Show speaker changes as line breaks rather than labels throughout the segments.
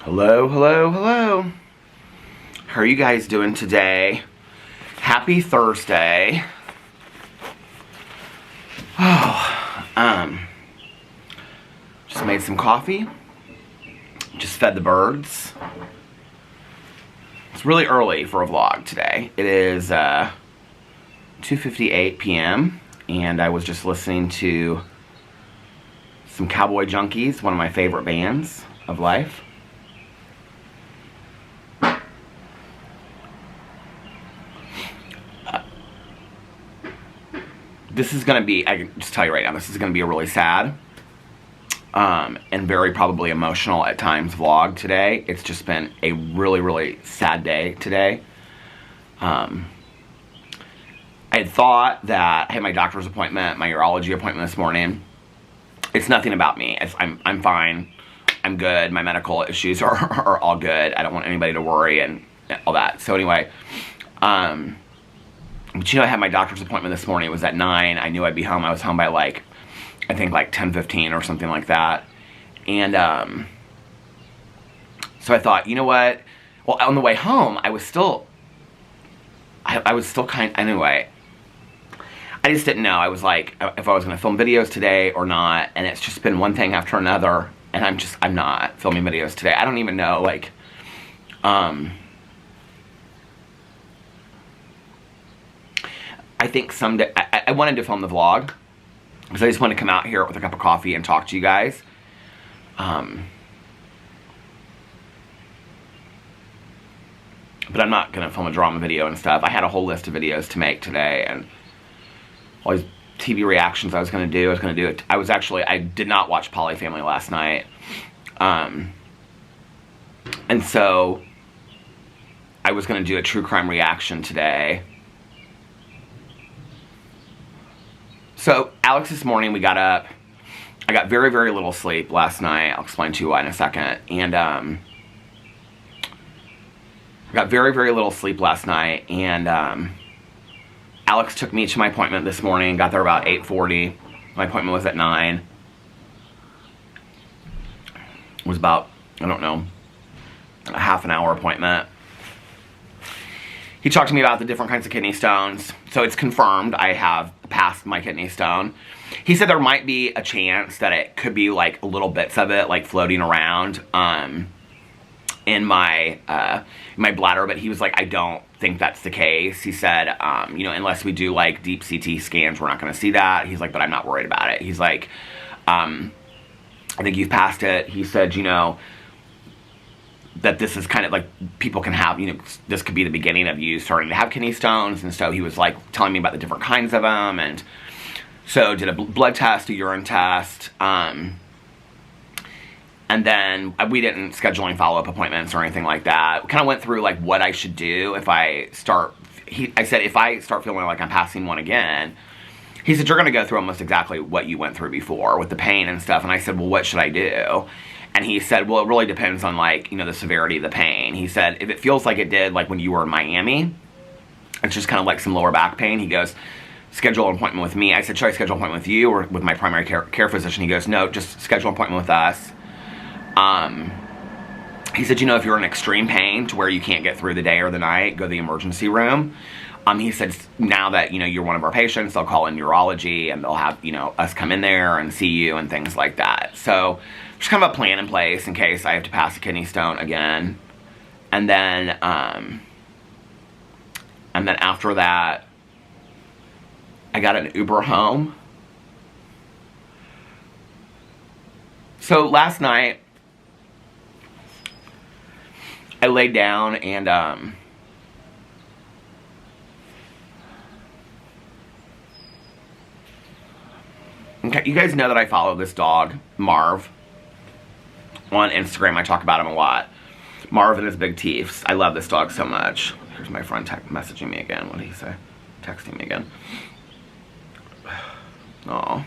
Hello, hello, hello. How are you guys doing today? Happy Thursday. Just made some coffee. Just fed the birds. It's really early for a vlog today. It is 2:58 p.m. and I was just listening to some Cowboy Junkies, one of my favorite bands of life. This is going to be, I can just tell you right now, this is going to be a really sad and very probably emotional at times vlog today. It's just been a really, really sad day today. I had thought that I had my doctor's appointment, my urology appointment this morning. It's nothing about me. I'm fine. I'm good. My medical issues are all good. I don't want anybody to worry and all that. So anyway, but you know, I had my doctor's appointment this morning. It was at 9. I knew I'd be home. I was home by I think 10:15 or something like that. And so I thought, you know what? Well, on the way home, I was still anyway. I just didn't know. I was like, if I was going to film videos today or not. And it's just been one thing after another. And I'm not filming videos today. I don't even know, I think someday, I wanted to film the vlog, because I just wanted to come out here with a cup of coffee and talk to you guys. But I'm not going to film a drama video and stuff. I had a whole list of videos to make today, and all these TV reactions I was going to do. I did not watch Poly Family last night. And so, I was going to do a true crime reaction today. So, Alex, this morning we got up. I got very, very little sleep last night. I'll explain to you why in a second. And, I got very, very little sleep last night. And, Alex took me to my appointment this morning. Got there about 8:40. My appointment was at 9. It was about, I don't know, a half an hour appointment. He talked to me about the different kinds of kidney stones. So it's confirmed I have passed my kidney stone. He said there might be a chance that it could be little bits of it floating around in my bladder, but he was like, I don't think that's the case. He said, unless we do deep CT scans, we're not going to see that. He's like, but I'm not worried about it. He's like, I think you've passed it. He said, that this is kind of people can have, this could be the beginning of you starting to have kidney stones. And so he was telling me about the different kinds of them. And so did a blood test, a urine test. And then we didn't schedule any follow-up appointments or anything like that. We kind of went through what I should do if I start, I said, if I start feeling like I'm passing one again. He said, you're going to go through almost exactly what you went through before with the pain and stuff. And I said, well, what should I do? And he said, well, it really depends on, the severity of the pain. He said, if it feels like it did, when you were in Miami, it's just kind of some lower back pain. He goes, schedule an appointment with me. I said, should I schedule an appointment with you or with my primary care physician? He goes, no, just schedule an appointment with us. He said, if you're in extreme pain to where you can't get through the day or the night, go to the emergency room. He said, now that, you're one of our patients, they'll call in urology and they'll have, us come in there and see you and things like that. So, there's kind of a plan in place in case I have to pass a kidney stone again. And then after that, I got an Uber home. So last night, I laid down and okay, you guys know that I follow this dog, Marv. On Instagram, I talk about him a lot. Marv and his big teeth. I love this dog so much. Here's my friend messaging me again. What did he say? Texting me again. Aw.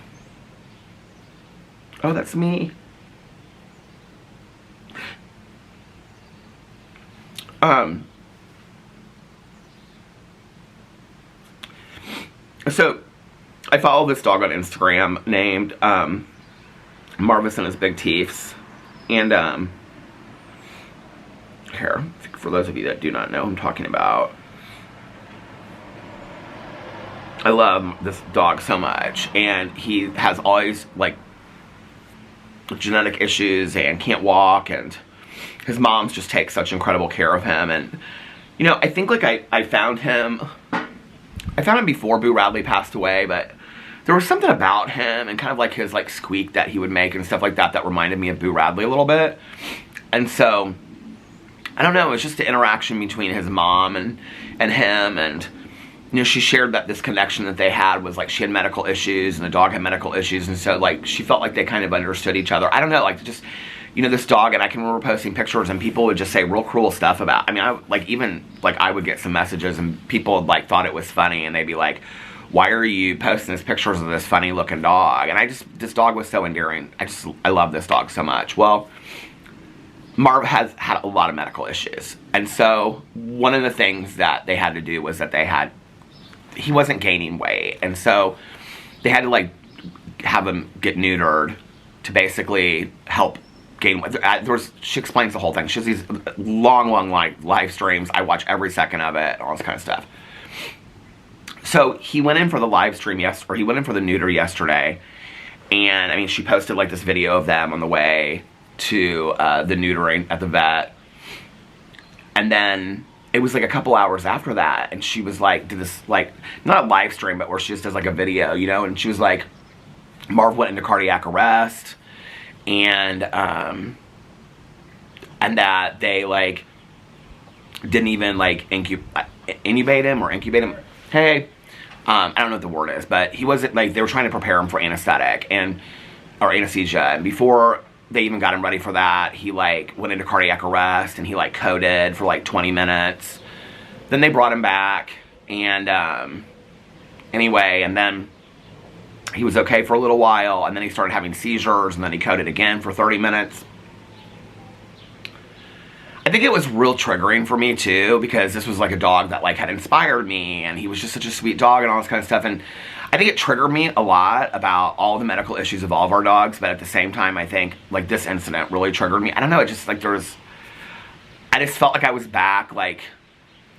Oh, that's me. So, I follow this dog on Instagram named Marvis and his big teeths. And here, for those of you that do not know who I'm talking about. I love this dog so much, and he has always, like, genetic issues and can't walk, and his mom's just takes such incredible care of him. And, you know, I think, like, I found him before Boo Radley passed away, but there was something about him and kind of, like, his, like, squeak that he would make and stuff like that that reminded me of Boo Radley a little bit. And so, I don't know, it was just the interaction between his mom and him, and, you know, she shared that this connection that they had was, like, she had medical issues and the dog had medical issues, and so, like, she felt like they kind of understood each other. I don't know, like, just, you know, this dog, and I can remember posting pictures and people would just say real cruel stuff about, I mean, even, like, I would get some messages and people, like, thought it was funny, and they'd be like, why are you posting these pictures of this funny looking dog? And this dog was so endearing. I love this dog so much. Well, Marv has had a lot of medical issues, and so one of the things that they had to do was that he wasn't gaining weight, and so they had to, like, have him get neutered to help gain weight. She explains the whole thing. She has these long, like, live streams. I watch every second of it, all this kind of stuff. So he went in for the live stream or he went in for the neuter yesterday, and I mean, she posted, like, this video of them on the way to the neutering at the vet, and then it was, like, a couple hours after that, and she was, like, did this, like, not a live stream, but where she just does, like, a video, you know, and she was like, Marv went into cardiac arrest, and that they, like, didn't even, like, intubate him. Hey, I don't know what the word is, but he wasn't, like, they were trying to prepare him for anesthetic, or anesthesia, and before they even got him ready for that, he, like, went into cardiac arrest, and he, like, coded for, like, 20 minutes. Then they brought him back, and, anyway, and then he was okay for a little while, and then he started having seizures, and then he coded again for 30 minutes. I think it was real triggering for me, too, because this was, like, a dog that, like, had inspired me, and he was just such a sweet dog and all this kind of stuff, and I think it triggered me a lot about all the medical issues of all of our dogs, but at the same time, I think, like, this incident really triggered me. I don't know, it just, like, I just felt like I was back, like,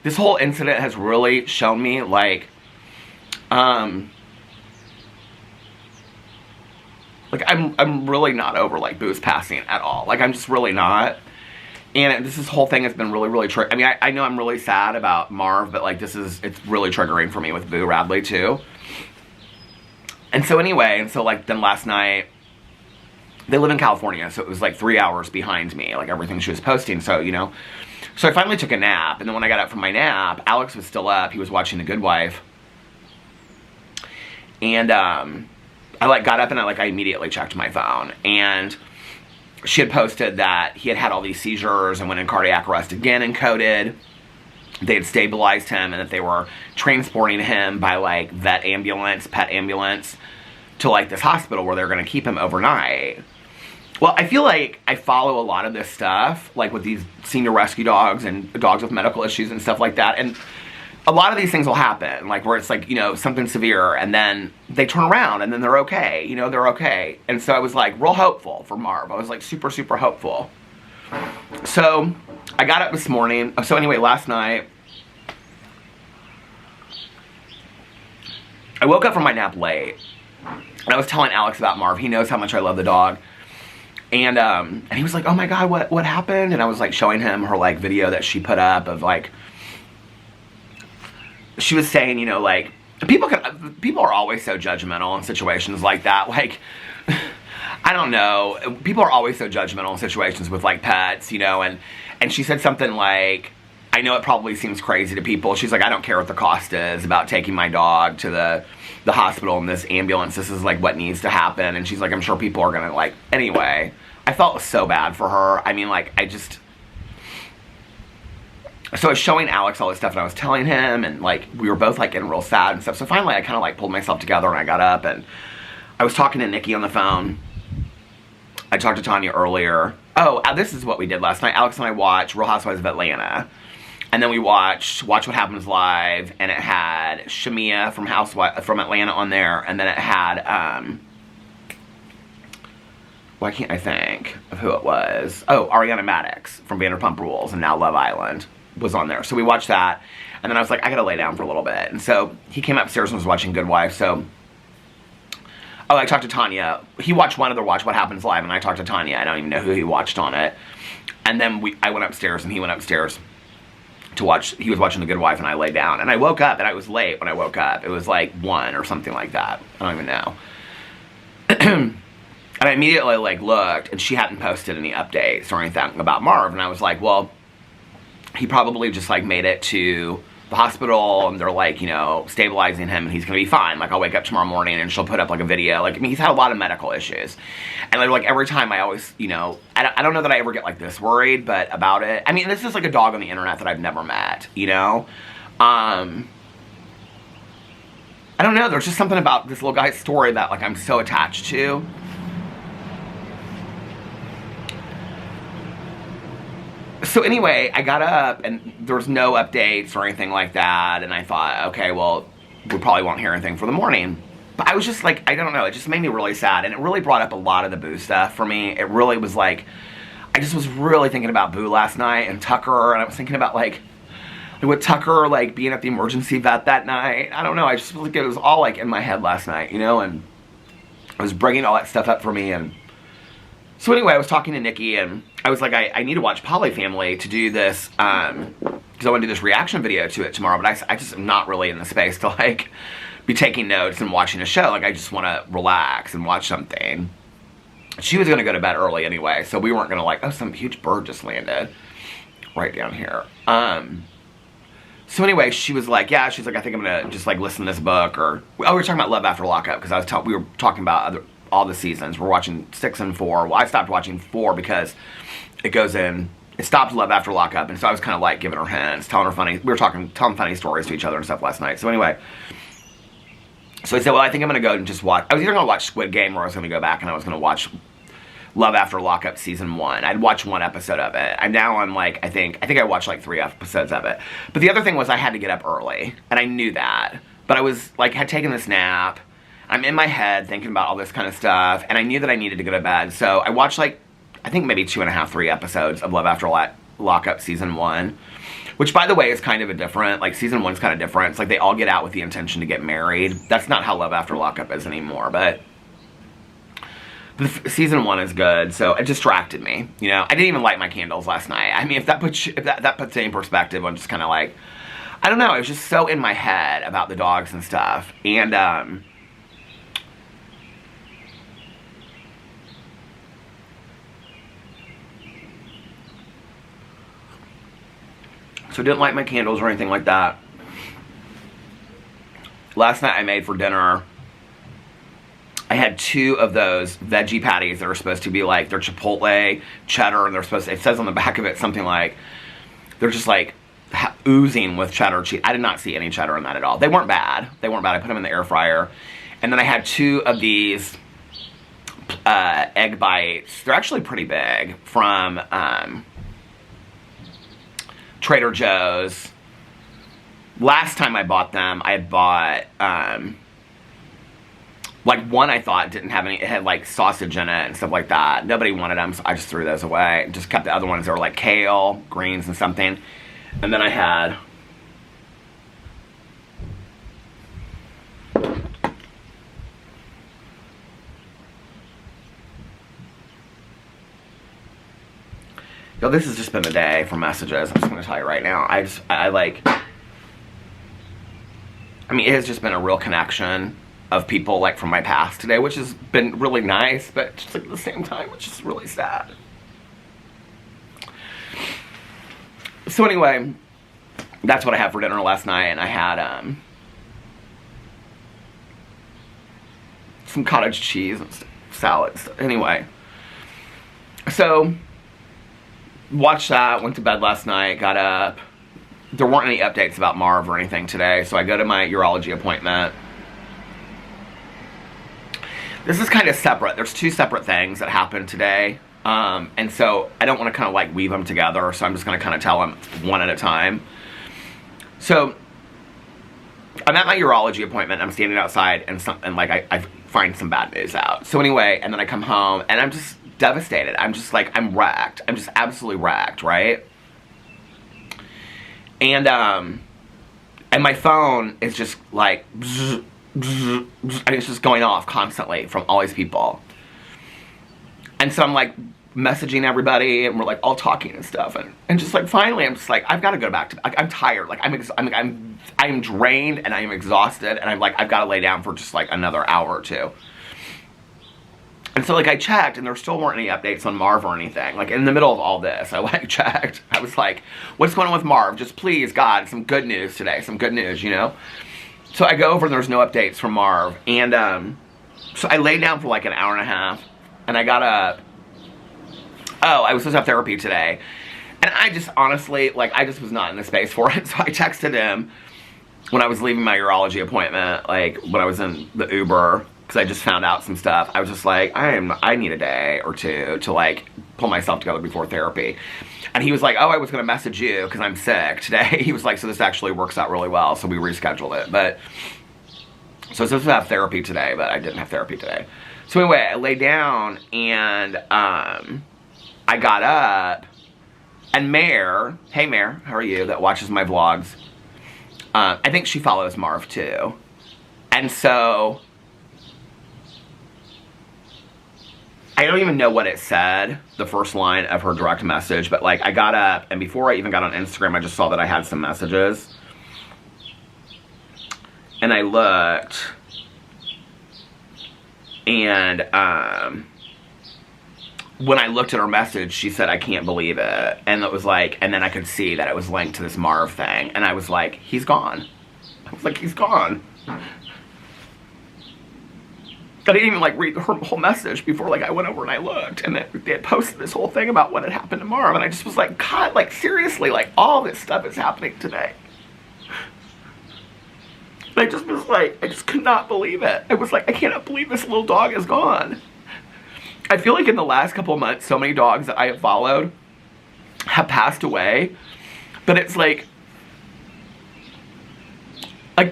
this whole incident has really shown me, like, I'm really not over, like, Boo's passing at all. Like, I'm just really not. And this whole thing has been really, really I mean, I know I'm really sad about Marv, but, like, it's really triggering for me with Boo Radley, too. And so anyway, like, then last night, they live in California, so it was, like, 3 hours behind me, like, everything she was posting, so, you know. So I finally took a nap, and then when I got up from my nap, Alex was still up. He was watching The Good Wife. And, I, like, got up and I immediately checked my phone, and she had posted that he had all these seizures and went in cardiac arrest again and coded. They had stabilized him, and that they were transporting him by, like, pet ambulance, to, like, this hospital where they're going to keep him overnight. Well, I feel like I follow a lot of this stuff, like, with these senior rescue dogs and dogs with medical issues and stuff like that, and a lot of these things will happen, like, where it's, like, you know, something severe, and then they turn around, and then they're okay, you know, they're okay. And so I was, like, real hopeful for Marv. I was, like, super, super hopeful. So I got up this morning. So anyway, last night, I woke up from my nap late, and I was telling Alex about Marv. He knows how much I love the dog. And he was like, oh my God, what happened? And I was, like, showing him her, like, video that she put up of, like, she was saying, you know, like, people are always so judgmental in situations like that. Like, I don't know. People are always so judgmental in situations with, like, pets, you know, and she said something like, I know it probably seems crazy to people. She's like, I don't care what the cost is about taking my dog to the hospital in this ambulance. This is, like, what needs to happen. And she's like, I'm sure people are gonna, like, anyway. I felt so bad for her. I mean, like, so I was showing Alex all this stuff, and I was telling him, and, like, we were both, like, getting real sad and stuff. So finally, I kind of, like, pulled myself together, and I got up, and I was talking to Nikki on the phone. I talked to Tanya earlier. Oh, this is what we did last night. Alex and I watched Real Housewives of Atlanta. And then we watched Watch What Happens Live, and it had Shamia from Atlanta on there, and then it had, why can't I think of who it was? Oh, Ariana Madix from Vanderpump Rules and now Love Island was on there. So we watched that, and then I was like, I gotta lay down for a little bit. And so he came upstairs and was watching Good Wife. So, oh, I talked to Tanya. He wanted to watch What Happens Live, and I talked to Tanya. I don't even know who he watched on it. And then I went upstairs, and he went upstairs to watch. He was watching The Good Wife, and I laid down. And I woke up, and I was late when I woke up. It was like 1 or something like that. I don't even know. And I immediately like looked, and she hadn't posted any updates or anything about Marv. And I was like, well, he probably just like made it to the hospital, and they're like, you know, stabilizing him, and he's gonna be fine. Like, I'll wake up tomorrow morning and she'll put up like a video. Like, I mean, he's had a lot of medical issues, and like every time I always, you know, I don't know that I ever get like this worried, but about it. I mean, this is like a dog on the internet that I've never met, you know. I don't know. There's just something about this little guy's story that like I'm so attached to. So anyway, I got up, and there was no updates or anything like that, and I thought, okay, well, we probably won't hear anything for the morning. But I was just like, I don't know, it just made me really sad, and it really brought up a lot of the Boo stuff for me. It really was like, I just was really thinking about Boo last night, and Tucker, and I was thinking about like, with Tucker, like, being at the emergency vet that night. I don't know, I just, like, it was all, like, in my head last night, you know, and I was bringing all that stuff up for me, and so anyway, I was talking to Nikki, and I was like, I need to watch Polyfamily to do this, because I want to do this reaction video to it tomorrow, but I just am not really in the space to, like, be taking notes and watching a show. Like, I just want to relax and watch something. She was going to go to bed early anyway, so we weren't going to, like, oh, some huge bird just landed right down here. So anyway, she was like, yeah, she's like, I think I'm going to just, like, listen to this book, or, oh, we were talking about Love After Lockup, because we were talking about all the seasons. We're watching 6 and 4. Well, I stopped watching 4 because it stopped Love After Lockup, and so I was kind of like giving her hints, telling funny stories to each other and stuff last night. So anyway, so I said, well, I think I'm going to go and just watch, I was either going to watch Squid Game, or I was going to go back and I was going to watch Love After Lockup season 1. I'd watched 1 episode of it. I'm now on like, I think I watched like 3 episodes of it. But the other thing was I had to get up early, and I knew that. But I was like, had taken this nap. I'm in my head thinking about all this kind of stuff, and I knew that I needed to go to bed. So I watched like, I think maybe 2.5, 3 episodes of Love After Lockup season 1. Which, by the way, is kind of a different, like, season 1's kind of different. It's like they all get out with the intention to get married. That's not how Love After Lockup is anymore, but season 1 is good, so it distracted me, you know. I didn't even light my candles last night. I mean, if that puts it in perspective, I'm just kind of like, I don't know, I was just so in my head about the dogs and stuff, and, so didn't light my candles or anything like that. Last night I made for dinner, I had 2 of those veggie patties that are supposed to be like, they're Chipotle, cheddar, and they're supposed to, it says on the back of it something like, they're just like oozing with cheddar cheese. I did not see any cheddar in that at all. They weren't bad. I put them in the air fryer. And then I had 2 of these egg bites. They're actually pretty big, from Trader Joe's. Last time I bought them, I had bought, like, one I thought didn't have any, it had like sausage in it and stuff like that. Nobody wanted them, so I just threw those away. Just kept the other ones that were like kale, greens, and something. And then I had yo, this has just been the day for messages. I'm just gonna tell you right now. I mean, it has just been a real connection of people, like, from my past today, which has been really nice, but just, like, at the same time, which is really sad. So anyway, that's what I had for dinner last night, and I had some cottage cheese and salad. Anyway, so watched that, went to bed last night, got up. There weren't any updates about Marv or anything today, so I go to my urology appointment. This is kind of separate. There's 2 separate things that happened today, and so I don't want to kind of like weave them together, so I'm just going to kind of tell them one at a time. So I'm at my urology appointment. I'm standing outside, and like I find some bad news out. So anyway, and then I come home, and I'm just devastated. I'm just like, I'm wrecked. I'm just absolutely wrecked, right? And my phone is just like, bzz, bzz, bzz, and it's just going off constantly from all these people. And so I'm like messaging everybody, and we're like all talking and stuff, and just like finally I'm just like, I've got to go back to, like, I'm tired, like I'm drained and I am exhausted, and I'm like, I've got to lay down for just like another hour or two. And so like I checked, and there still weren't any updates on Marv or anything. Like in the middle of all this, I like checked. I was like, what's going on with Marv? Just please, God, some good news today. Some good news, you know? So I go over and there's no updates from Marv. And so I laid down for like an hour and a half. And I got up. Oh, I was supposed to have therapy today. And I just honestly, like, I just was not in the space for it. So I texted him when I was leaving my urology appointment, like when I was in the Uber, because I just found out some stuff. I was just like, I need a day or two to like pull myself together before therapy. And he was like, oh, I was going to message you because I'm sick today. He was like, so this actually works out really well. So we rescheduled it. But so I was supposed to have therapy today, but I didn't have therapy today. So anyway, I lay down, and I got up, and Mare, hey Mare, how are you, that watches my vlogs, I think she follows Marv too. And so I don't even know what it said, the first line of her direct message, but like I got up, and before I even got on Instagram, I just saw that I had some messages. And I looked, and when I looked at her message, she said, I can't believe it. And it was like, and then I could see that it was linked to this Marv thing. And I was like, he's gone. I was like, he's gone. I didn't even like read her whole message before like I went over and I looked, and they had posted this whole thing about what had happened to Marv, and I just was like, God, like seriously, like all this stuff is happening today. And I just was like, I just could not believe it. I was like, I cannot believe this little dog is gone. I feel like in the last couple of months, so many dogs that I have followed have passed away, but it's like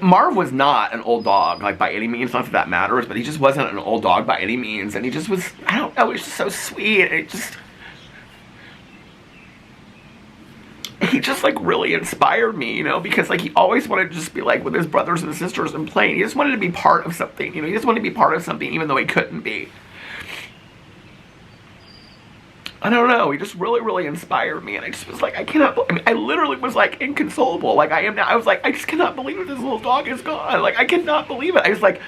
Marv was not an old dog, like by any means, not that matters, but he just wasn't an old dog by any means, and he just was, I don't know, he was just so sweet, and he just like really inspired me, you know, because like he always wanted to just be like with his brothers and sisters and playing. He just wanted to be part of something, you know, he just wanted to be part of something even though he couldn't be. I don't know, he just really, really inspired me, and I just was like, I cannot, I mean, I literally was like inconsolable, like I am now. I was like, I just cannot believe that this little dog is gone. Like, I cannot believe it. I was like,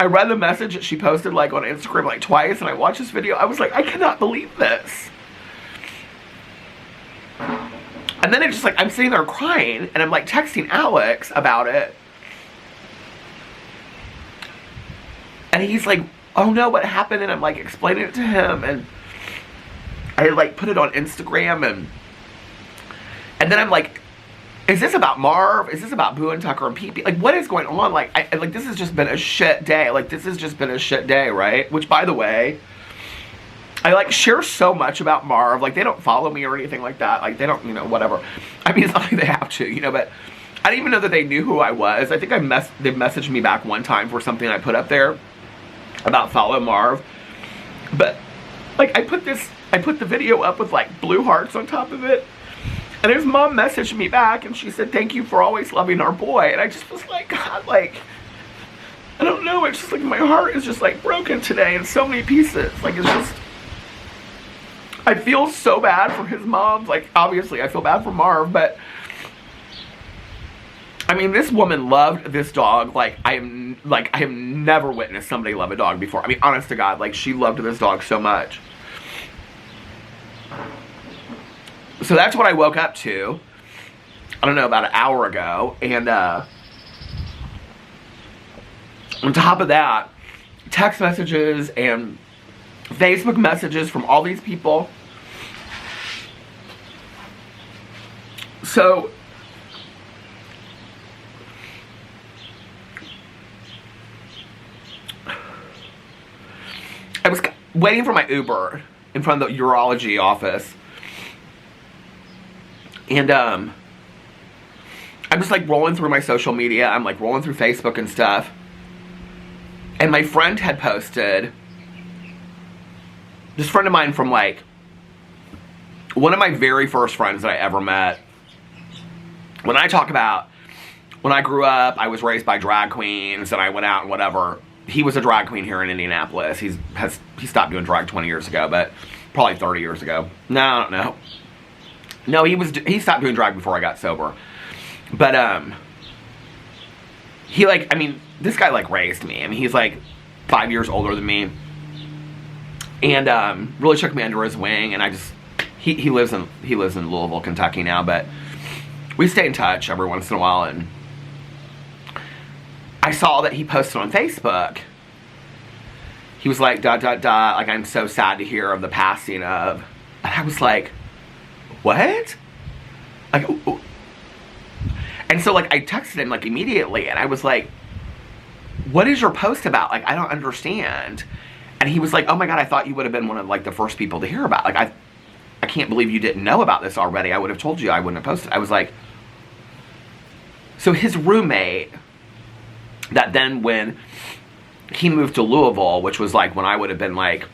I read the message that she posted like on Instagram like twice, and I watched this video. I was like, I cannot believe this. And then it's just like, I'm sitting there crying, and I'm like texting Alex about it. And he's like, oh no, what happened? And I'm like explaining it to him, and I like put it on Instagram, and then I'm like, is this about Marv? Is this about Boo and Tucker and Pee-Pee? Like, what is going on? Like, like this has just been a shit day. Like, this has just been a shit day, right? Which, by the way, I like share so much about Marv. Like, they don't follow me or anything like that. Like, they don't, you know, whatever. I mean, it's not like they have to, you know, but I didn't even know that they knew who I was. I think they messaged me back one time for something I put up there about follow Marv. But like, I put the video up with like blue hearts on top of it, and his mom messaged me back, and she said, thank you for always loving our boy. And I just was like, God, like, I don't know, it's just like my heart is just like broken today in so many pieces. Like, it's just, I feel so bad for his mom. Like, obviously I feel bad for Marv, but I mean, this woman loved this dog like I have never witnessed somebody love a dog before. I mean, honest to God, like, she loved this dog so much. So that's what I woke up to, I don't know, about an hour ago, and on top of that, text messages and Facebook messages from all these people. So I was waiting for my Uber in front of the urology office. And I'm just like rolling through my social media. I'm like rolling through Facebook and stuff. And my friend had posted this friend of mine from like, one of my very first friends that I ever met. When I talk about, when I grew up, I was raised by drag queens and I went out and whatever. He was a drag queen here in Indianapolis. He stopped doing drag 20 years ago, but probably 30 years ago. No, I don't know. No, he stopped doing drag before I got sober. But, he like, I mean, this guy like raised me. I mean, he's like 5 years older than me. And, really took me under his wing. And I just, he lives in Louisville, Kentucky now, but we stay in touch every once in a while. And I saw that he posted on Facebook. He was like, ... like, I'm so sad to hear of the passing of, and I was like, what? Like, and so like I texted him like immediately and I was like, what is your post about? Like, I don't understand. And he was like, oh my God, I thought you would have been one of like the first people to hear about. Like, I can't believe you didn't know about this already. I would have told you. I wouldn't have posted. I was like, so his roommate, that then when he moved to Louisville, which was like when I would have been like,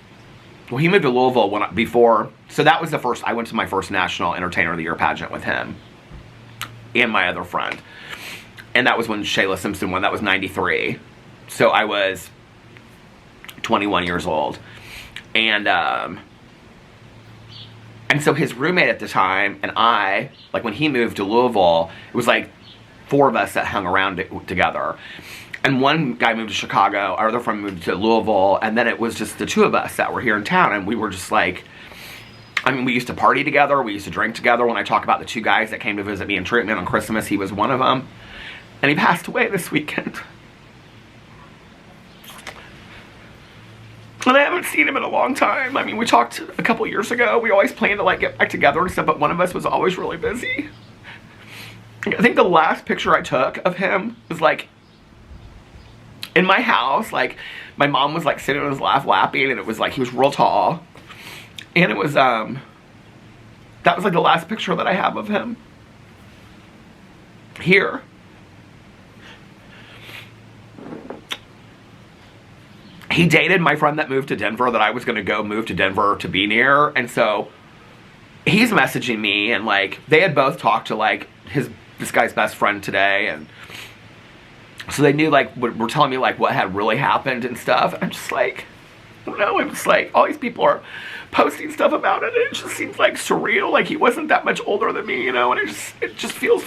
well, he moved to Louisville before, so that was the first, I went to my first National Entertainer of the Year pageant with him and my other friend. And that was when Shayla Simpson won. That was 93. So I was 21 years old. And so his roommate at the time and I, like when he moved to Louisville, it was like 4 of us that hung around together. And one guy moved to Chicago, our other friend moved to Louisville, and then it was just the 2 of us that were here in town, and we were just like, I mean, we used to party together, we used to drink together. When I talk about the 2 guys that came to visit me in treatment on Christmas, he was one of them. And he passed away this weekend. And I haven't seen him in a long time. I mean, we talked a couple years ago. We always planned to like get back together and stuff, but one of us was always really busy. I think the last picture I took of him was like in my house. Like my mom was like sitting on his lap lapping, and it was like he was real tall. And it was that was like the last picture that I have of him. Here. He dated my friend that moved to Denver that I was going to go move to Denver to be near. And so he's messaging me, and like they had both talked to like this guy's best friend today, and so they knew like were telling me like what had really happened and stuff. I'm just like, I don't know, I'm just like, all these people are posting stuff about it, and it just seems like surreal. Like he wasn't that much older than me, you know, and it just feels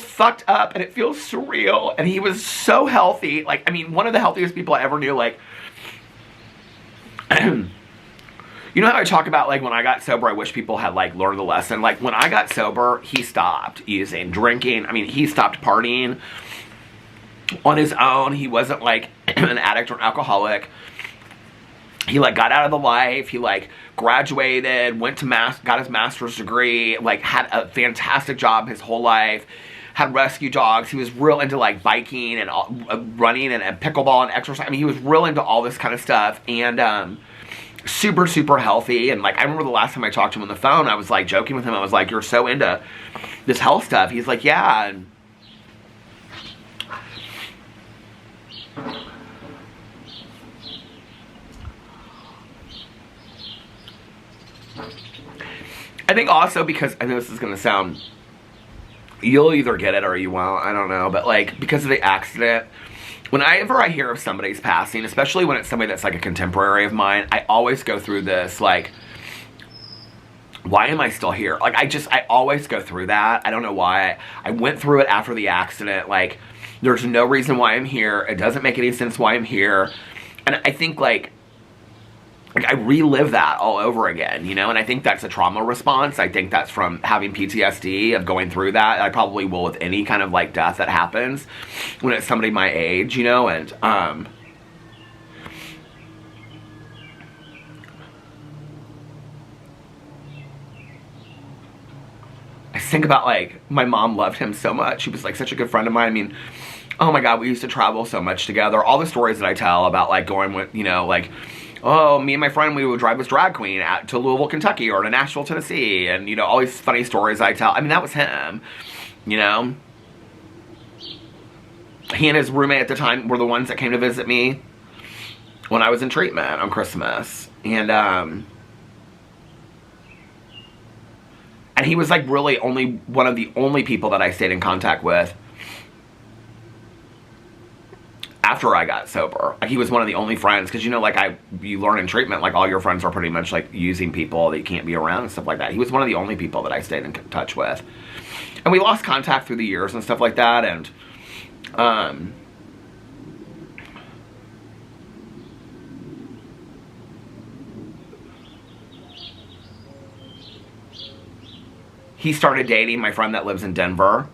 fucked up, and it feels surreal. And he was so healthy. Like, I mean, one of the healthiest people I ever knew. Like, you know how I talk about, like, when I got sober, I wish people had, like, learned the lesson. Like, when I got sober, he stopped using, drinking. I mean, he stopped partying on his own. He wasn't, like, an addict or an alcoholic. He, like, got out of the life. He, like, graduated, went to got his master's degree, like, had a fantastic job his whole life, had rescue dogs. He was real into, like, biking and running and pickleball and exercise. I mean, he was real into all this kind of stuff, and super, super healthy. And, like, I remember the last time I talked to him on the phone, I was, like, joking with him. I was like, you're so into this health stuff. He's like, yeah. And I think also because, I know this is going to sound, you'll either get it or you won't, I don't know, but like, because of the accident, whenever I hear of somebody's passing, especially when it's somebody that's like a contemporary of mine, I always go through this, like, why am I still here? Like, I always go through that. I don't know why. I went through it after the accident. Like, there's no reason why I'm here. It doesn't make any sense why I'm here. And I think, like I relive that all over again, you know? And I think that's a trauma response. I think that's from having PTSD, of going through that. I probably will with any kind of, like, death that happens when it's somebody my age, you know? And, I think about, like, my mom loved him so much. She was, like, such a good friend of mine. I mean, oh my God, we used to travel so much together. All the stories that I tell about, like, going with, you know, like, oh, me and my friend, we would drive this drag queen out to Louisville, Kentucky, or to Nashville, Tennessee, and, you know, all these funny stories I tell. I mean, that was him, you know? He and his roommate at the time were the ones that came to visit me when I was in treatment on Christmas. And he was like really only one of the only people that I stayed in contact with after I got sober. Like, he was one of the only friends, because, you know, like, you learn in treatment, like, all your friends are pretty much, like, using people that you can't be around and stuff like that. He was one of the only people that I stayed in touch with. And we lost contact through the years and stuff like that, and, he started dating my friend that lives in Denver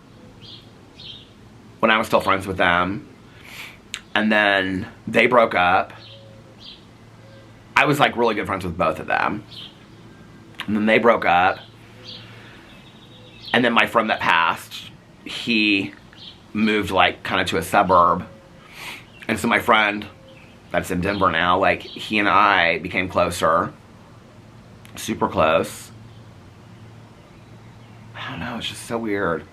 when I was still friends with them. And then they broke up. I was like really good friends with both of them. And then they broke up. And then my friend that passed, he moved like kind of to a suburb. And so my friend that's in Denver now, like, he and I became closer. Super close. I don't know, it's just so weird.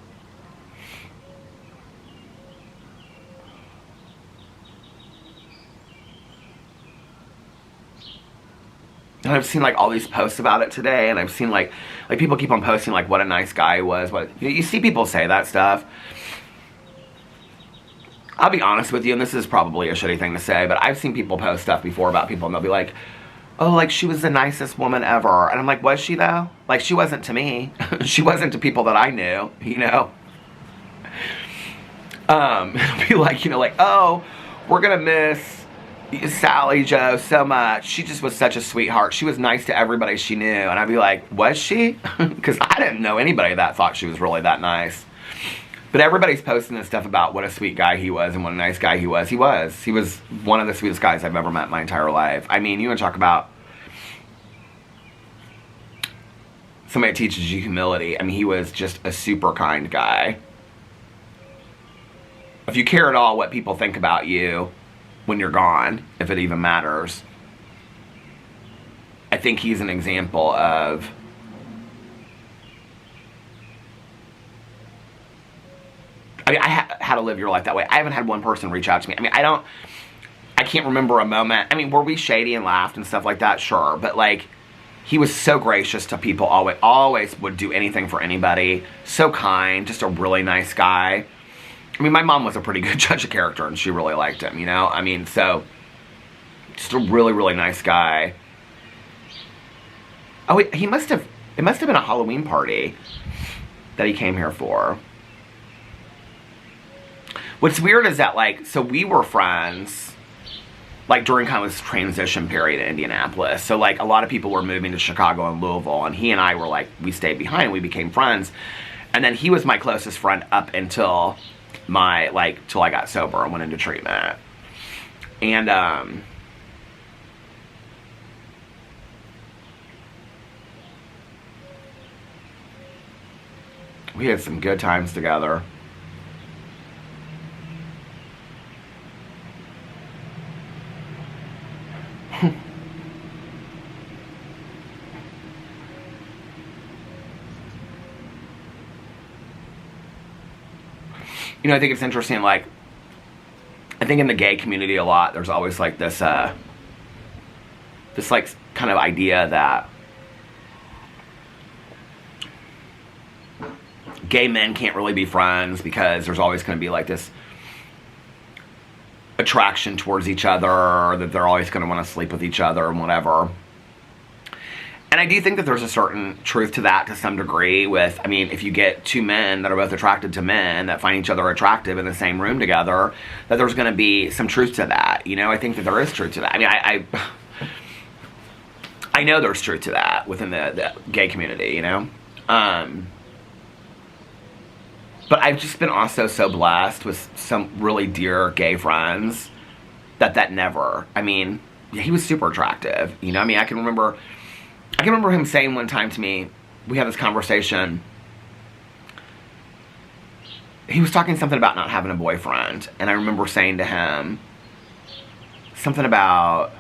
And I've seen like all these posts about it today, and I've seen like people keep on posting like what a nice guy he was. What, you see people say that stuff. I'll be honest with you, and this is probably a shitty thing to say, but I've seen people post stuff before about people, and they'll be like, oh, like, she was the nicest woman ever. And I'm like, was she though? Like, she wasn't to me. She wasn't to people that I knew, you know? It'll be like, you know, like, oh, we're gonna miss Sally Joe so much. She just was such a sweetheart. She was nice to everybody she knew. And I'd be like, was she? Because I didn't know anybody that thought she was really that nice. But everybody's posting this stuff about what a sweet guy he was and what a nice guy he was. He was one of the sweetest guys I've ever met in my entire life. I mean, you want to talk about somebody that teaches you humility. I mean, he was just a super kind guy. If you care at all what people think about you when you're gone, if it even matters, I think he's an example of I mean, how to live your life that way. I haven't had one person reach out to me. I mean, I can't remember a moment. I mean, were we shady and laughed and stuff like that? Sure. But, like, he was so gracious to people, always would do anything for anybody. So kind, just a really nice guy. I mean, my mom was a pretty good judge of character, and she really liked him, you know? I mean, so, just a really, really nice guy. Oh, it must have been a Halloween party that he came here for. What's weird is that, like, so we were friends, like, during kind of this transition period in Indianapolis. So, like, a lot of people were moving to Chicago and Louisville, and he and I were, like, we stayed behind, and we became friends. And then he was my closest friend up until till I got sober and went into treatment. And, we had some good times together. You know, I think it's interesting, like, I think in the gay community a lot, there's always, like, this, like, kind of idea that gay men can't really be friends because there's always going to be, like, this attraction towards each other, that they're always going to want to sleep with each other and whatever. And I do think that there's a certain truth to that to some degree with, I mean, if you get two men that are both attracted to men that find each other attractive in the same room together, that there's going to be some truth to that. You know, I think that there is truth to that. I mean, I know there's truth to that within the gay community, you know? But I've just been also so blessed with some really dear gay friends that never, I mean, yeah, he was super attractive, you know? I mean, I can remember him saying one time to me, we had this conversation, he was talking something about not having a boyfriend, and I remember saying to him something about,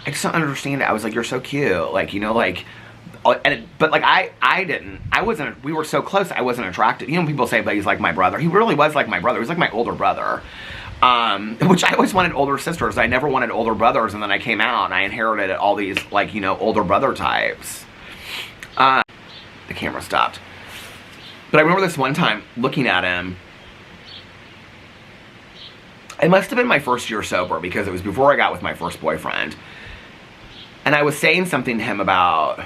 I just don't understand it. I was like, you're so cute, like, you know, like, but like, we were so close, I wasn't attracted. You know, people say, but he's like my brother. He really was like my brother. He was like my older brother. Which I always wanted older sisters. I never wanted older brothers, and then I came out and I inherited all these, like, you know, older brother types. The camera stopped. But I remember this one time looking at him. It must have been my first year sober, because it was before I got with my first boyfriend. And I was saying something to him about,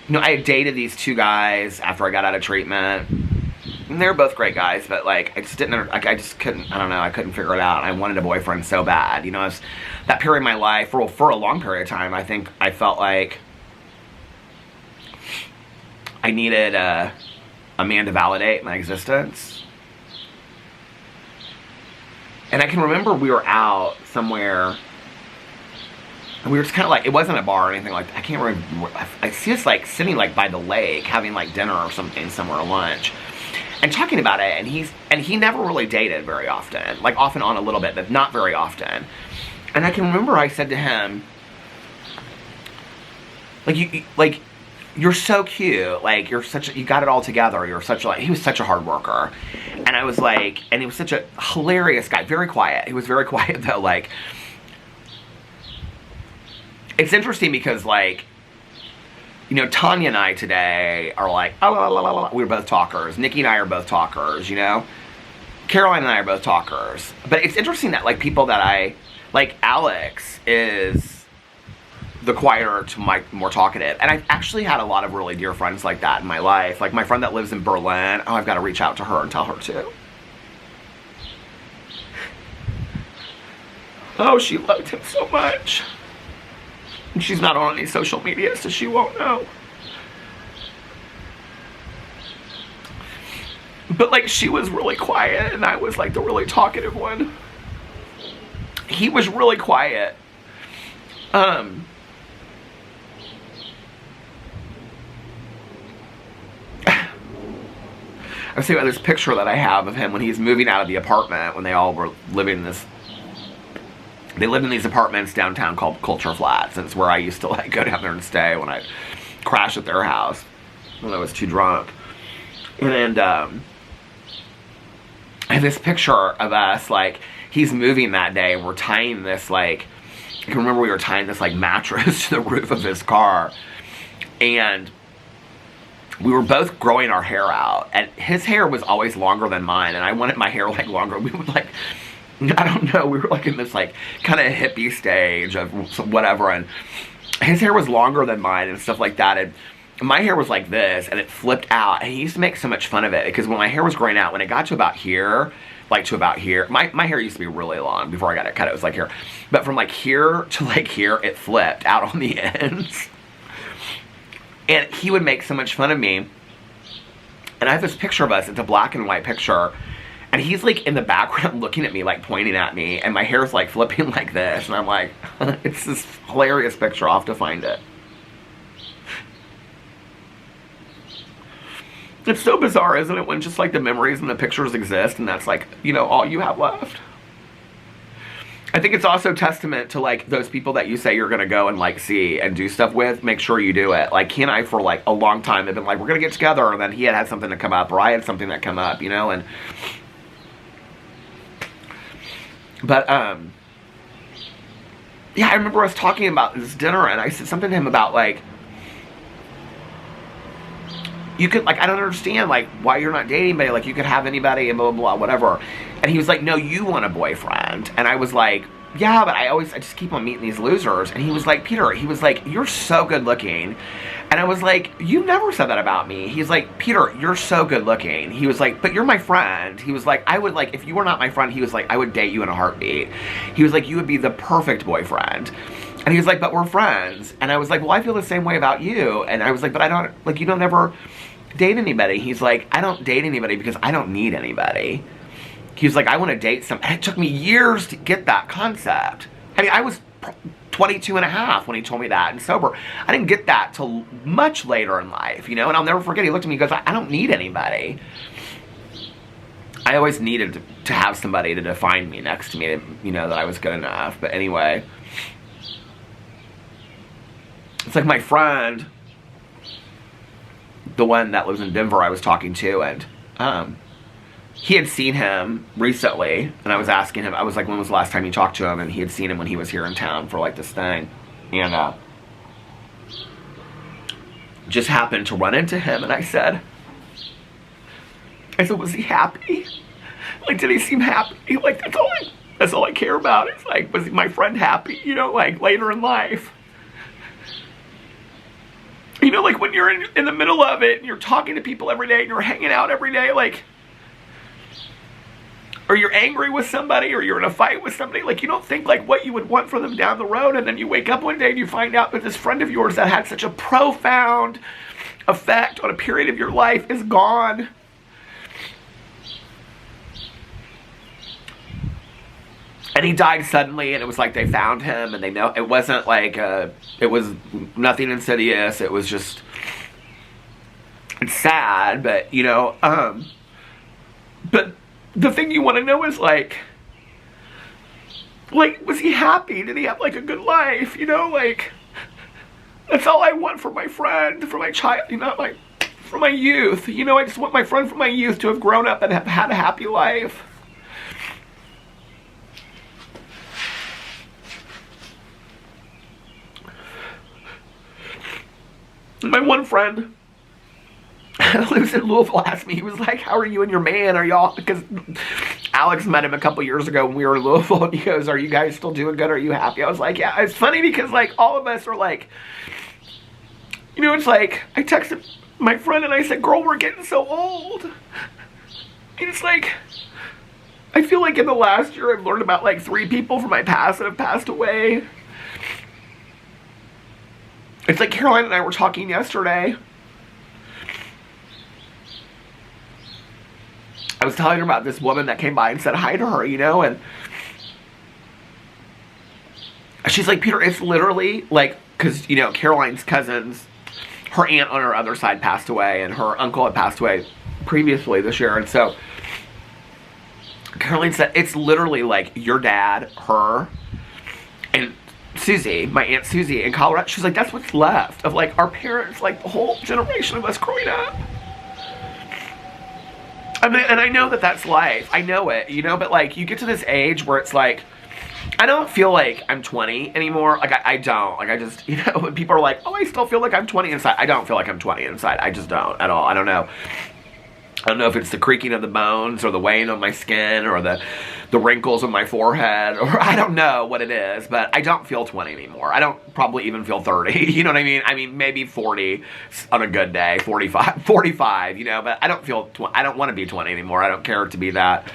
you know, I had dated these two guys after I got out of treatment. And they were both great guys, but, like, I just didn't, like, I just couldn't, I don't know, I couldn't figure it out. I wanted a boyfriend so bad. You know, it was that period of my life, for a long period of time, I think I felt like I needed a man to validate my existence. And I can remember we were out somewhere, and we were just kind of like, it wasn't a bar or anything like that. I can't remember. I see us, like, sitting, like, by the lake, having, like, dinner or something somewhere, lunch, and talking about it. And he never really dated very often, like, off and on a little bit, but not very often. And I can remember I said to him, like, you're so cute, like, you got it all together, you're such a, like, he was such a hard worker. And I was like, and he was such a hilarious guy, very quiet. He was very quiet, though. Like, it's interesting because, like, you know, Tanya and I today are like, oh, la, la, la, la. We're both talkers. Nikki and I are both talkers, you know? Caroline and I are both talkers. But it's interesting that, like, people that like, Alex is the quieter to my more talkative. And I've actually had a lot of really dear friends like that in my life. Like, my friend that lives in Berlin, oh, I've got to reach out to her and tell her too. Oh, she loved him so much. And she's not on any social media, so she won't know. But, like, she was really quiet, and I was, like, the really talkative one. He was really quiet. I was thinking about this picture that I have of him when he's moving out of the apartment, when they all were living in this, they lived in these apartments downtown called Culture Flats, and it's where I used to, like, go down there and stay when I'd crash at their house when I was too drunk. And I have this picture of us, like, he's moving that day, and we're tying this, like, I can remember we were tying this, like, mattress to the roof of his car, and we were both growing our hair out, and his hair was always longer than mine, and I wanted my hair, like, longer. We would, like, I don't know, we were, like, in this, like, kind of hippie stage of whatever, and his hair was longer than mine and stuff like that, and my hair was like this, and it flipped out, and he used to make so much fun of it, because when my hair was growing out, when it got to about here, like, to about here, my hair used to be really long before I got it cut, it was like here, but from, like, here to, like, here, it flipped out on the ends. And he would make so much fun of me. And I have this picture of us. It's a black and white picture. And he's, like, in the background looking at me, like, pointing at me. And my hair's, like, flipping like this. And I'm like, it's this hilarious picture. I'll have to find it. It's so bizarre, isn't it? When just, like, the memories and the pictures exist. And that's, like, you know, all you have left. I think it's also testament to, like, those people that you say you're going to go and, like, see and do stuff with. Make sure you do it. Like, he and I, for, like, a long time, have been like, we're going to get together. And then he had something to come up, or I had something that come up, you know? And, but, yeah, I remember us talking about this dinner, and I said something to him about, like, you could, like, I don't understand, like, why you're not dating anybody, like, you could have anybody, and blah, blah, blah, whatever. And he was like, no, you want a boyfriend. And I was like, yeah, but I just keep on meeting these losers. And he was like, Peter, he was like, you're so good looking. And I was like, you never said that about me. He's like, Peter, you're so good looking. He was like, but you're my friend. He was like, I would, like, if you were not my friend, he was like, I would date you in a heartbeat. He was like, you would be the perfect boyfriend. And he was like, but we're friends. And I was like, well, I feel the same way about you. And I was like, but I don't, like, you don't ever date anybody. He's like, I don't date anybody because I don't need anybody. He was like, I want to date some, and it took me years to get that concept. I mean, I was 22 and a half when he told me that, and sober. I didn't get that till much later in life, you know, and I'll never forget, he looked at me and goes, I don't need anybody. I always needed to have somebody to define me next to me, you know, that I was good enough. But anyway, it's like my friend, the one that lives in Denver, I was talking to, and he had seen him recently, and I was asking him, I was like, when was the last time you talked to him? And he had seen him when he was here in town for like this thing. And just happened to run into him, and I said, was he happy? Like, did he seem happy? Like, that's all I care about. It's like, was my friend happy, you know, like later in life? You know, like when you're in the middle of it and you're talking to people every day and you're hanging out every day, like, or you're angry with somebody or you're in a fight with somebody, like you don't think like what you would want for them down the road, and then you wake up one day and you find out that this friend of yours that had such a profound effect on a period of your life is gone. And he died suddenly, and it was like they found him, and they know it wasn't like it was nothing insidious. It was just, it's sad, but you know, but the thing you want to know is like, was he happy? Did he have like a good life? You know, like that's all I want for my friend, for my child, you know, like for my youth. You know, I just want my friend from my youth to have grown up and have had a happy life. My one friend lives in Louisville asked me, he was like, how are you and your man? Are y'all, because Alex met him a couple years ago when we were in Louisville, and he goes, are you guys still doing good? Are you happy? I was like, yeah. It's funny because like all of us are like, you know, it's like I texted my friend and I said, girl, we're getting so old. And it's like, I feel like in the last year I've learned about like 3 people from my past that have passed away. It's like Caroline and I were talking yesterday. I was telling her about this woman that came by and said hi to her, you know, and she's like, Peter, it's literally like, because, you know, Caroline's cousins, her aunt on her other side passed away, and her uncle had passed away previously this year, and so Caroline said, it's literally like your dad, her, and Susie, my Aunt Susie in Colorado. She's like, that's what's left of like our parents, like the whole generation of us growing up. I mean, and I know that that's life. I know it, you know, but like you get to this age where it's like, I don't feel like I'm 20 anymore. Like I don't. Like I just, you know, when people are like, oh, I still feel like I'm 20 inside. I don't feel like I'm 20 inside. I just don't at all. I don't know. I don't know if it's the creaking of the bones or the weighing on my skin or the wrinkles on my forehead, or I don't know what it is, but I don't feel 20 anymore. I don't probably even feel 30, you know what I mean? I mean, maybe 40 on a good day, 45, you know, but I don't feel, I don't want to be 20 anymore. I don't care to be that.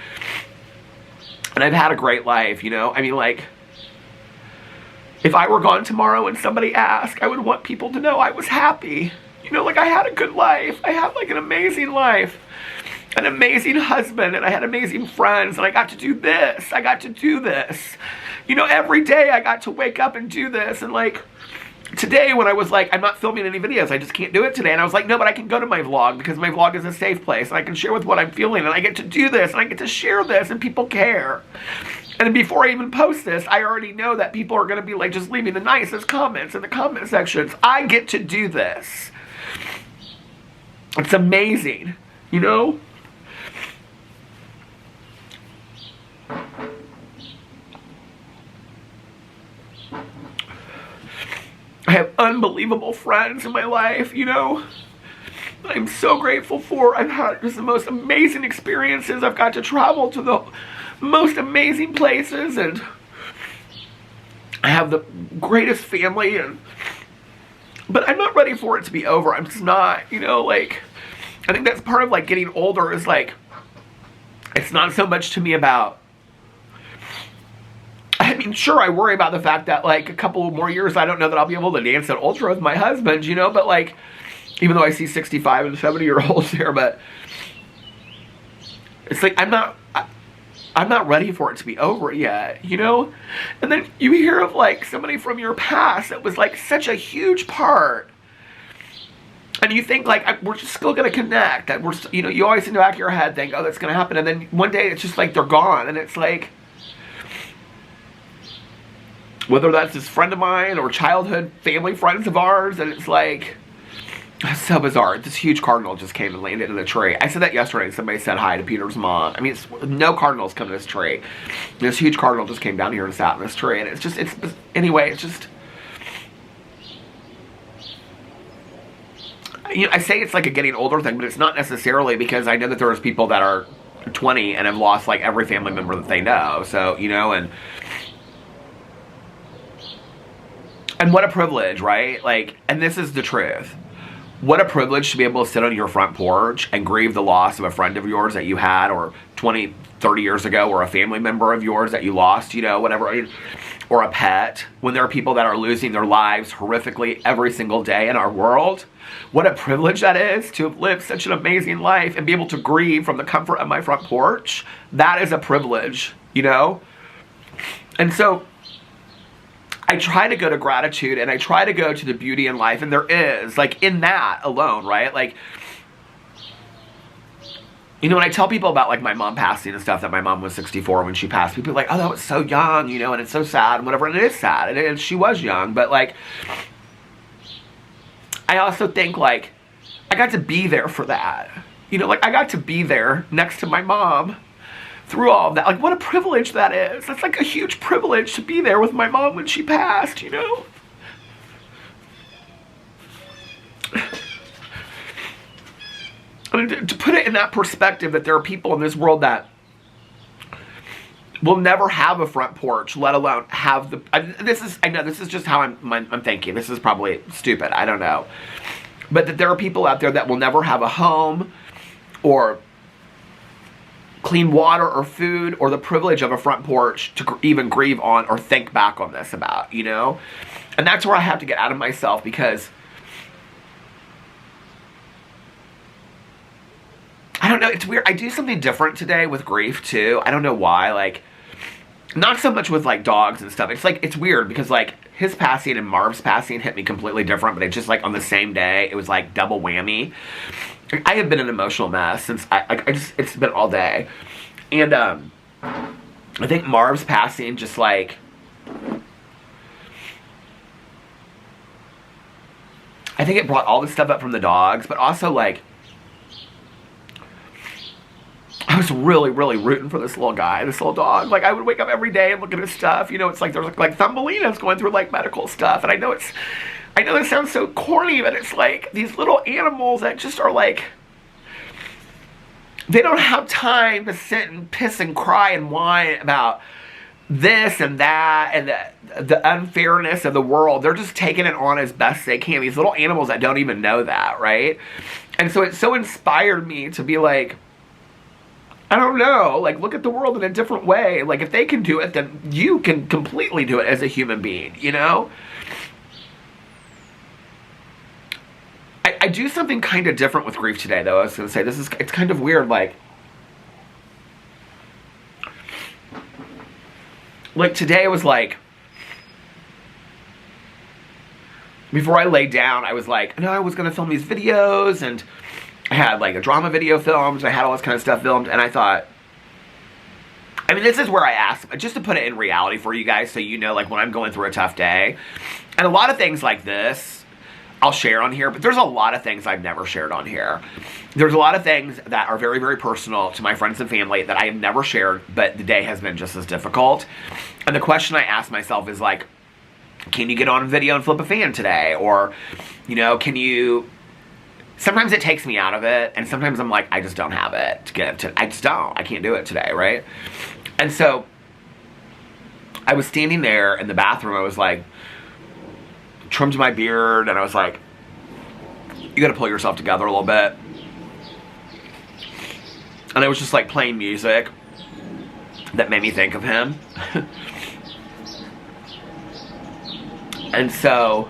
And I've had a great life, you know? I mean, like, if I were gone tomorrow and somebody asked, I would want people to know I was happy. You know, like I had a good life. I had like an amazing life. An amazing husband, and I had amazing friends, and I got to do this. I got to do this. You know, every day I got to wake up and do this, and like, today when I was like, I'm not filming any videos, I just can't do it today, and I was like, no, but I can go to my vlog, because my vlog is a safe place, and I can share with what I'm feeling, and I get to do this, and I get to share this, and people care. And before I even post this, I already know that people are going to be like just leaving the nicest comments in the comment sections. I get to do this. It's amazing, you know? I have unbelievable friends in my life, you know? I'm so grateful for. I've had just the most amazing experiences. I've got to travel to the most amazing places, and I have the greatest family, but I'm not ready for it to be over. I'm just not, you know, like, I think that's part of like getting older is like, it's not so much to me about, I mean, sure, I worry about the fact that like a couple more years, I don't know that I'll be able to dance at Ultra with my husband, you know, but like, even though I see 65 and 70-year-olds here, but it's like, I'm not ready for it to be over yet, you know? And then you hear of like somebody from your past that was like such a huge part, and you think like, we're just still gonna connect, that we're, you know, you always in the back of your head think, oh, that's gonna happen, and then one day it's just like they're gone, and it's like, whether that's this friend of mine or childhood family friends of ours, and it's like, It's so bizarre. This huge cardinal just came and landed in the tree. I said that yesterday and somebody said hi to Peter's mom. I mean, no cardinals come to this tree. This huge cardinal just came down here and sat in this tree. And anyway, it's just, you know, I say it's like a getting older thing, but it's not necessarily, because I know that there's people that are 20 and have lost like every family member that they know. So, you know, and what a privilege, right? Like, and this is the truth. What a privilege to be able to sit on your front porch and grieve the loss of a friend of yours that you had, or 20, 30 years ago, or a family member of yours that you lost, you know, whatever, I mean, or a pet, when there are people that are losing their lives horrifically every single day in our world. What a privilege that is to have lived such an amazing life and be able to grieve from the comfort of my front porch. That is a privilege, you know? And so I try to go to gratitude, and I try to go to the beauty in life, and there is, like, in that alone, right? Like, you know, when I tell people about, like, my mom passing and stuff, that my mom was 64 when she passed, people are like, oh, that was so young, you know, and it's so sad and whatever, and it is sad, and she was young, but, like, I also think, like, I got to be there for that, you know, like, I got to be there next to my mom through all of that. Like, what a privilege that is. That's like a huge privilege to be there with my mom when she passed, you know? I mean, to put it in that perspective, that there are people in this world that will never have a front porch, let alone have the, I know this is just how I'm thinking. This is probably stupid, I don't know. But that there are people out there that will never have a home, or clean water, or food, or the privilege of a front porch to even grieve on or think back on this about, you know? And that's where I have to get out of myself, because I don't know, it's weird. I do something different today with grief too. I don't know why. Like, not so much with like dogs and stuff. It's like, it's weird because like his passing and Marv's passing hit me completely different, but it just like on the same day, it was like double whammy. I have been an emotional mess since it's been all day. And I think Marv's passing just like, I think it brought all this stuff up from the dogs, but also like, I was really, really rooting for this little guy, this little dog. Like, I would wake up every day and look at his stuff. You know, it's like there's like Thumbelina's going through like medical stuff. And I know this sounds so corny, but it's like these little animals that just are like, they don't have time to sit and piss and cry and whine about this and that and the unfairness of the world. They're just taking it on as best they can. These little animals that don't even know that, right? And so it so inspired me to be like, I don't know, like, look at the world in a different way. Like, if they can do it, then you can completely do it as a human being, you know? I do something kind of different with grief today, though. I was going to say, it's kind of weird, like today was like, before I laid down, I was like, no, I was going to film these videos, and I had like a drama video filmed, I had all this kind of stuff filmed, and I thought, I mean, this is where I asked, just to put it in reality for you guys so you know, like, when I'm going through a tough day, and a lot of things like this, I'll share on here, but there's a lot of things I've never shared on here. There's a lot of things that are very, very personal to my friends and family that I have never shared, but the day has been just as difficult. And the question I ask myself is like, can you get on video and flip a fan today? Or, you know, can you... Sometimes it takes me out of it, and sometimes I'm like, I just don't have it to give to. I just don't. I can't do it today, right? And so, I was standing there in the bathroom. I was like, trimmed my beard, and I was like, you gotta pull yourself together a little bit. And I was just like playing music that made me think of him. And so,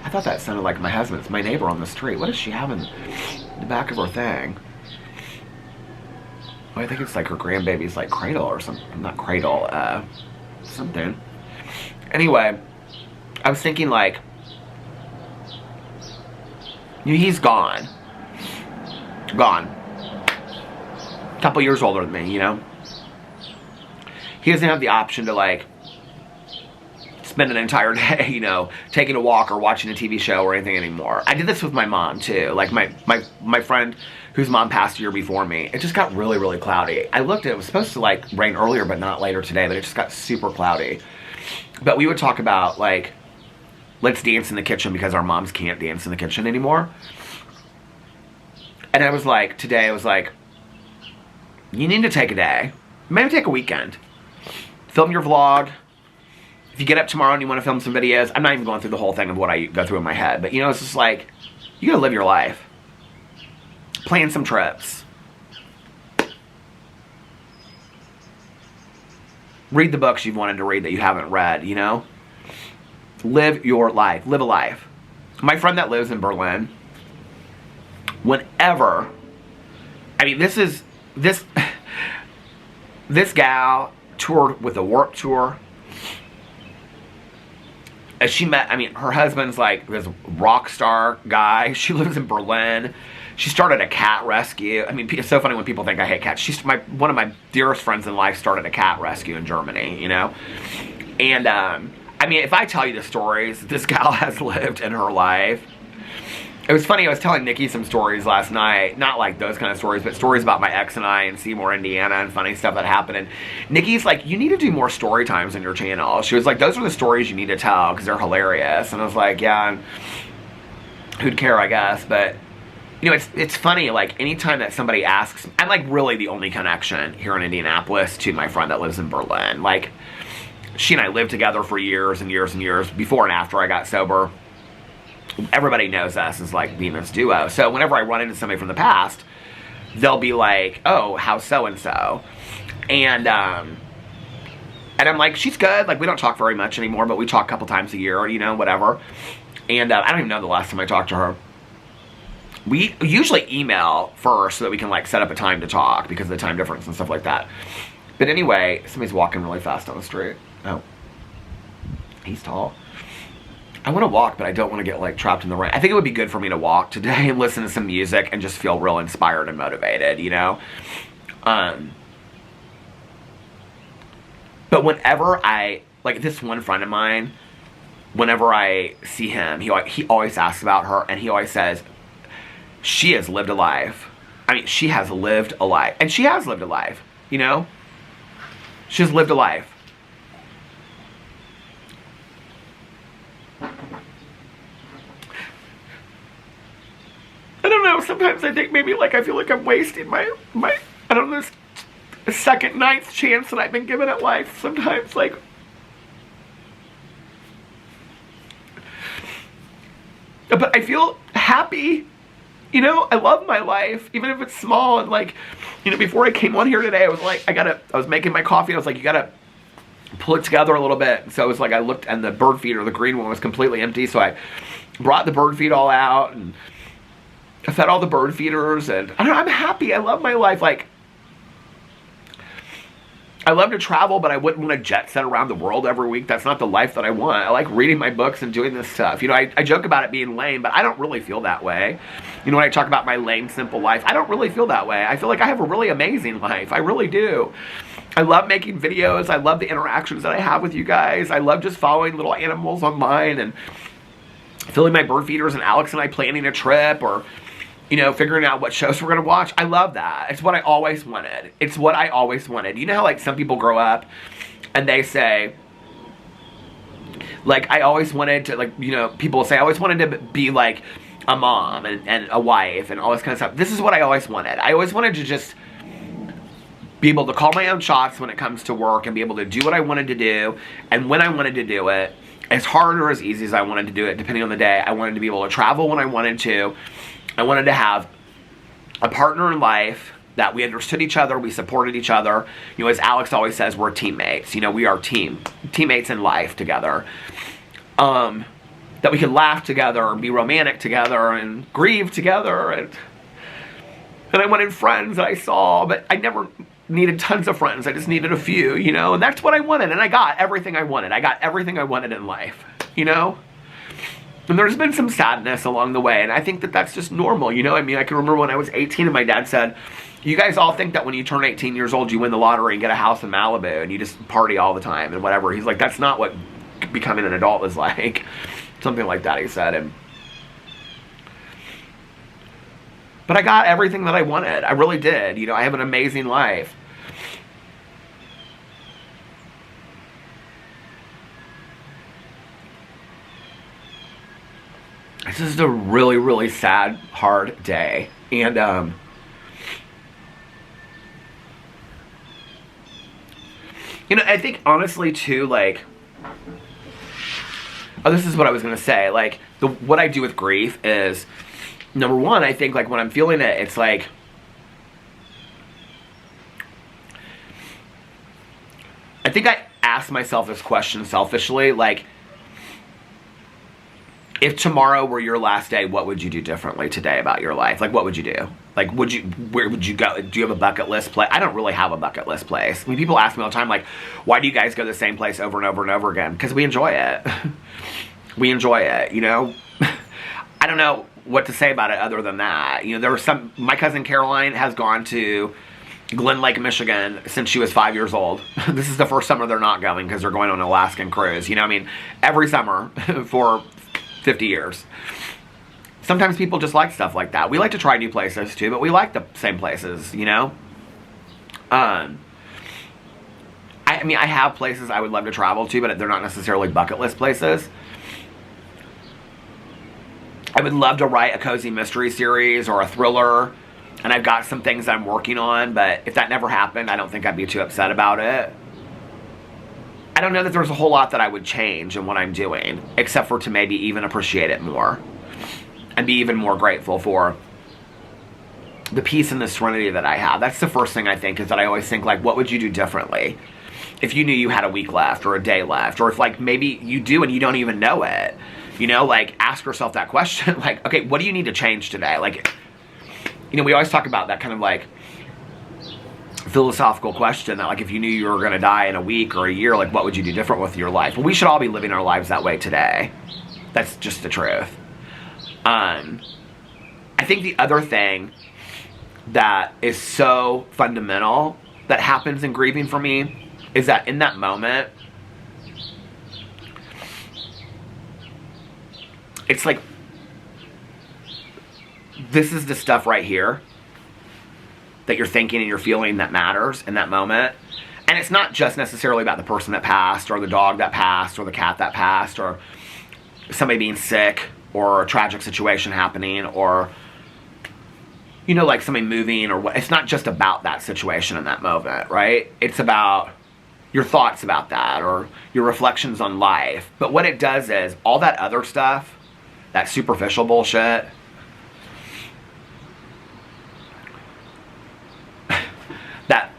I thought that sounded like my husband. It's my neighbor on the street. What does she have in the back of her thing? Oh, I think it's like her grandbaby's like cradle or something. Not cradle, something. Anyway, I was thinking like, you know, he's gone. Gone. A couple years older than me, you know? He doesn't have the option to like spend an entire day, you know, taking a walk or watching a TV show or anything anymore. I did this with my mom too. Like my friend whose mom passed a year before me, it just got really, really cloudy. I looked, it was supposed to like rain earlier, but not later today, but it just got super cloudy. But we would talk about like, let's dance in the kitchen because our moms can't dance in the kitchen anymore. And I was like, today I was like, you need to take a day, maybe take a weekend, film your vlog. If you get up tomorrow and you want to film some videos, I'm not even going through the whole thing of what I go through in my head, but you know, it's just like, you gotta live your life. Plan some trips. Read the books you've wanted to read that you haven't read, you know? Live your life. Live a life. My friend that lives in Berlin, whenever, I mean, this gal toured with a Warped Tour. As she met, I mean, her husband's like this rock star guy. She lives in Berlin. She started a cat rescue. I mean, it's so funny when people think I hate cats. One of my dearest friends in life started a cat rescue in Germany, you know? And, I mean, if I tell you the stories this gal has lived in her life, it was funny, I was telling Nikki some stories last night, not like those kind of stories, but stories about my ex and I in Seymour, Indiana, and funny stuff that happened. And Nikki's like, you need to do more story times on your channel. She was like, those are the stories you need to tell because they're hilarious. And I was like, yeah, who'd care, I guess. But, you know, it's funny, like, anytime that somebody asks, I'm like really the only connection here in Indianapolis to my friend that lives in Berlin. Like, she and I lived together for years and years and years before and after I got sober. Everybody knows us as like being this duo. So whenever I run into somebody from the past, they'll be like, oh, how's so-and-so? And I'm like, she's good. Like, we don't talk very much anymore, but we talk a couple times a year, you know, whatever. And I don't even know the last time I talked to her. We usually email first so that we can like set up a time to talk because of the time difference and stuff like that. But anyway, somebody's walking really fast on the street. Oh, he's tall. I want to walk, but I don't want to get like trapped in the rain. I think it would be good for me to walk today and listen to some music and just feel real inspired and motivated, you know? But whenever like this one friend of mine, whenever I see him, he always asks about her and he always says, she has lived a life. I mean, she has lived a life. And she has lived a life, you know? She's lived a life. I don't know, sometimes I think maybe like I feel like I'm wasting my I don't know, this second, ninth chance that I've been given at life. Sometimes like, but I feel happy, you know, I love my life, even if it's small. And like, you know, before I came on here today, I was like, I was making my coffee and I was like, you gotta pull it together a little bit. So it was like, I looked and the bird feeder, the green one was completely empty. So I brought the bird feed all out and I fed all the bird feeders and I don't know, I'm happy. I love my life. Like, I love to travel, but I wouldn't want to jet set around the world every week. That's not the life that I want. I like reading my books and doing this stuff. You know, I joke about it being lame, but I don't really feel that way. You know, when I talk about my lame, simple life, I don't really feel that way. I feel like I have a really amazing life. I really do. I love making videos. I love the interactions that I have with you guys. I love just following little animals online and filling my bird feeders and Alex and I planning a trip or, you know, figuring out what shows we're going to watch. I love that. It's what I always wanted. It's what I always wanted. You know how like some people grow up and they say, like, I always wanted to, like, you know, people say, I always wanted to be like a mom and a wife and all this kind of stuff. This is what I always wanted. I always wanted to just be able to call my own shots when it comes to work and be able to do what I wanted to do and when I wanted to do it, as hard or as easy as I wanted to do it, depending on the day. I wanted to be able to travel when I wanted to. I wanted to have a partner in life that we understood each other, we supported each other. You know, as Alex always says, we're teammates. You know, we are teammates in life together. That we could laugh together and be romantic together and grieve together. And I wanted friends that I saw, but I never needed tons of friends. I just needed a few, you know, and that's what I wanted. And I got everything I wanted. I got everything I wanted in life, you know? And there's been some sadness along the way, and I think that that's just normal, you know? I mean, I can remember when I was 18 and my dad said, you guys all think that when you turn 18 years old, you win the lottery and get a house in Malibu and you just party all the time and whatever. He's like, that's not what becoming an adult is like. Something like that, he said. But I got everything that I wanted. I really did. You know, I have an amazing life. This is a really, really sad, hard day. And, you know, I think honestly too, like, oh, this is what I was going to say. Like, what I do with grief is, number one, I think, like, when I'm feeling it, it's like, I think I ask myself this question selfishly, like, if tomorrow were your last day, what would you do differently today about your life? Like, what would you do? Like, where would you go? Do you have a bucket list place? I don't really have a bucket list place. I mean, people ask me all the time, like, why do you guys go to the same place over and over and over again? Because we enjoy it. We enjoy it, you know? I don't know what to say about it other than that. You know, there were my cousin Caroline has gone to Glen Lake, Michigan since she was 5 years old. This is the first summer they're not going because they're going on an Alaskan cruise. You know, I mean, every summer for 50 years. Sometimes people just like stuff like that. We like to try new places too, but we like the same places, you know? I mean, I have places I would love to travel to, but they're not necessarily bucket list places. I would love to write a cozy mystery series or a thriller, and I've got some things I'm working on, but if that never happened, I don't think I'd be too upset about it. I don't know that there's a whole lot that I would change in what I'm doing, except for to maybe even appreciate it more and be even more grateful for the peace and the serenity that I have. That's the first thing I think, is that I always think, like, what would you do differently if you knew you had a week left or a day left, or if, like, maybe you do and you don't even know it. You know, like, ask yourself that question. Like, okay, what do you need to change today? Like, you know, we always talk about that kind of, like, philosophical question that, like, if you knew you were going to die in a week or a year, like, what would you do different with your life? Well, we should all be living our lives that way today. That's just the truth. I think the other thing that is so fundamental that happens in grieving for me is that in that moment, it's like, this is the stuff right here that you're thinking and you're feeling that matters in that moment. And it's not just necessarily about the person that passed, or the dog that passed, or the cat that passed, or somebody being sick, or a tragic situation happening, or, you know, like somebody moving, or what. It's not just about that situation in that moment, right? It's about your thoughts about that, or your reflections on life. But what it does is, all that other stuff, that superficial bullshit,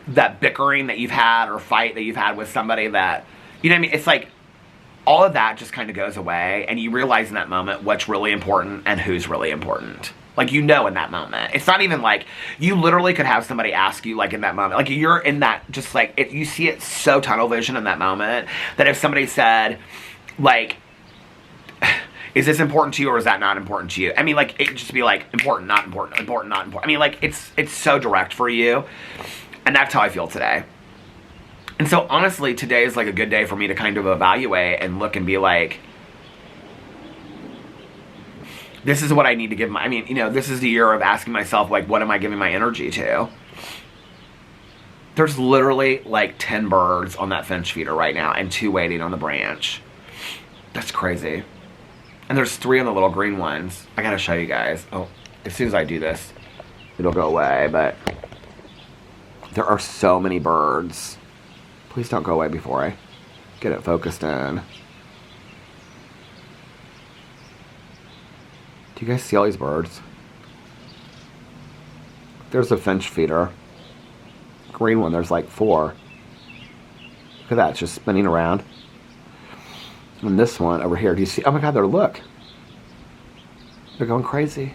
that bickering that you've had, or fight that you've had with somebody that, you know what I mean? It's like, all of that just kind of goes away, and you realize in that moment what's really important and who's really important. Like, you know, in that moment. It's not even like, you literally could have somebody ask you, like, in that moment, like, you're in that, just like, you see it so tunnel vision in that moment, that if somebody said, like, is this important to you, or is that not important to you? I mean, like, it just be like, important, not important, important, not important. I mean, like, it's so direct for you. And that's how I feel today. And so, honestly, today is like a good day for me to kind of evaluate and look and be like, this is what I need to give I mean, you know, this is the year of asking myself, like, what am I giving my energy to? There's literally like 10 birds on that finch feeder right now, and 2 waiting on the branch. That's crazy. And there's 3 on the little green ones. I gotta show you guys. Oh, as soon as I do this, it'll go away, but there are so many birds. Please don't go away before I get it focused in. Do you guys see all these birds? There's a finch feeder. Green one, there's like 4. Look at that, it's just spinning around. And this one over here, do you see? Oh my God, look. They're going crazy.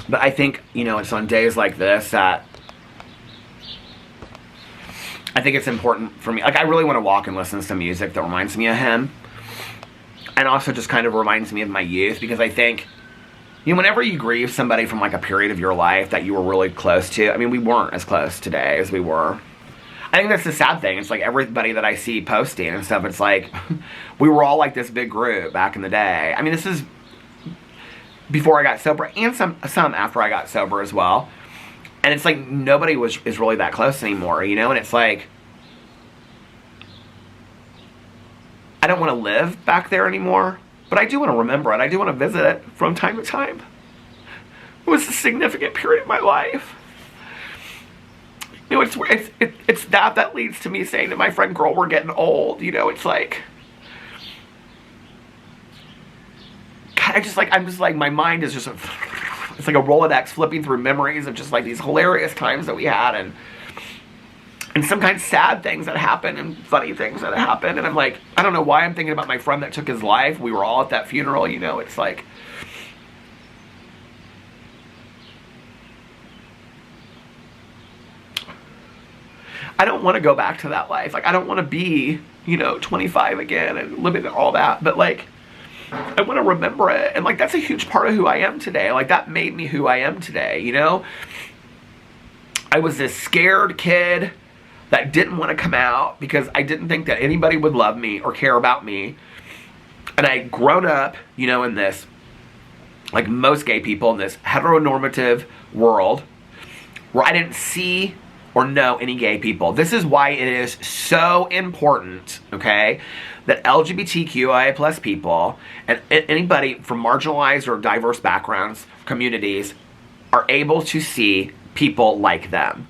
But I think, you know, it's on days like this that I think it's important for me. Like, I really want to walk and listen to some music that reminds me of him. And also just kind of reminds me of my youth, because I think, you know, whenever you grieve somebody from like a period of your life that you were really close to, I mean, we weren't as close today as we were. I think that's the sad thing. It's like everybody that I see posting and stuff, it's like, we were all like this big group back in the day. I mean, this is before I got sober, and some after I got sober as well. And it's like, nobody is really that close anymore, you know? And it's like, I don't want to live back there anymore, but I do want to remember it. I do want to visit it from time to time. It was a significant period of my life. You know, it's that leads to me saying to my friend, girl, we're getting old. You know, it's like, God, I'm just like, my mind is just, it's like a Rolodex flipping through memories of just like these hilarious times that we had, and some kind of sad things that happened and funny things that happened. And I'm like, I don't know why I'm thinking about my friend that took his life. We were all at that funeral, you know. It's like, I don't want to go back to that life. Like, I don't want to be, you know, 25 again and living all that. But like, I want to remember it. And like, that's a huge part of who I am today. Like, that made me who I am today, you know. I was this scared kid that didn't want to come out because I didn't think that anybody would love me or care about me. And I'd grown up, you know, in this, like most gay people, in this heteronormative world where I didn't see or know any gay people. This is why it is so important, okay, that LGBTQIA plus people and anybody from marginalized or diverse backgrounds, communities, are able to see people like them.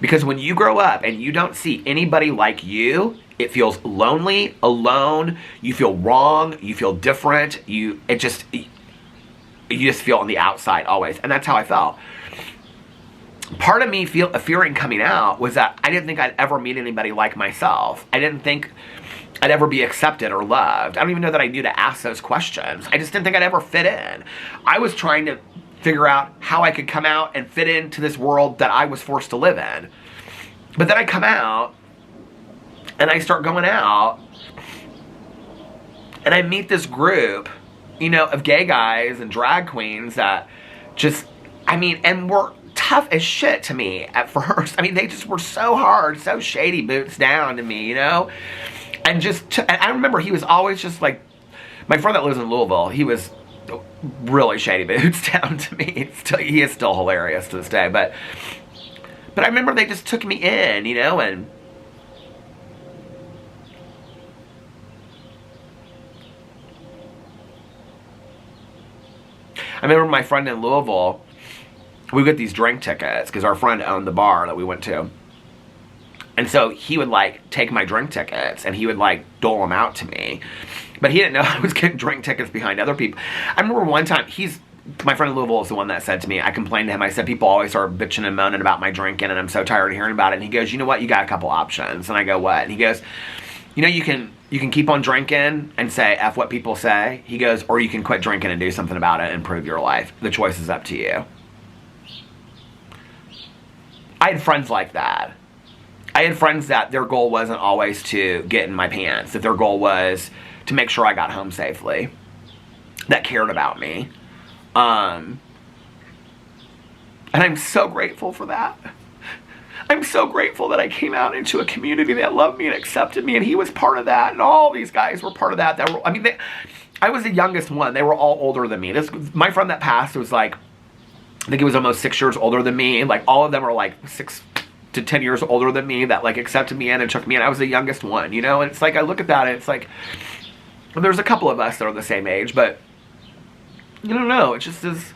Because when you grow up and you don't see anybody like you, it feels lonely, alone, you feel wrong, you feel different, you just feel on the outside always. And that's how I felt. Part of me fearing coming out was that I didn't think I'd ever meet anybody like myself. I didn't think I'd ever be accepted or loved. I don't even know that I knew to ask those questions. I just didn't think I'd ever fit in. I was trying to figure out how I could come out and fit into this world that I was forced to live in. But then I come out and I start going out and I meet this group, you know, of gay guys and drag queens that just, I mean, and were tough as shit to me at first. I mean, they just were so hard, so shady boots down to me, you know? And and I remember he was always just like, my friend that lives in Louisville, he was really shady boots down to me. He is still hilarious to this day, but I remember they just took me in, you know, and I remember my friend in Louisville, we would get these drink tickets because our friend owned the bar that we went to. And so he would like take my drink tickets and he would like dole them out to me. But he didn't know I was getting drink tickets behind other people. I remember one time, my friend in Louisville is the one that said to me, I complained to him, I said, people always start bitching and moaning about my drinking and I'm so tired of hearing about it. And he goes, you know what, you got a couple options. And I go, what? And he goes, you know, you can keep on drinking and say F what people say. He goes, or you can quit drinking and do something about it and improve your life. The choice is up to you. I had friends like that. I had friends that their goal wasn't always to get in my pants, that their goal was to make sure I got home safely, that cared about me. And I'm so grateful for that. I'm so grateful that I came out into a community that loved me and accepted me, and he was part of that, and all these guys were part of that. I was the youngest one. They were all older than me. My friend that passed was like, I think he was almost 6 years older than me. Like, all of them were like 6 to 10 years older than me that like accepted me in and took me in. I was the youngest one, you know? And it's like, I look at that and it's like, there's a couple of us that are the same age, but you don't know. It just is.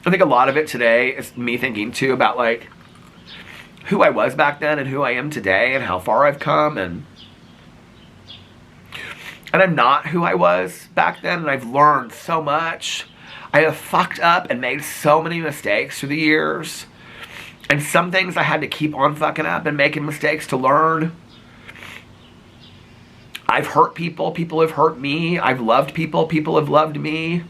I think a lot of it today is me thinking too about like who I was back then and who I am today and how far I've come, and I'm not who I was back then, and I've learned so much. I have fucked up and made so many mistakes through the years, and some things I had to keep on fucking up and making mistakes to learn. I've hurt people, people have hurt me. I've loved people, people have loved me.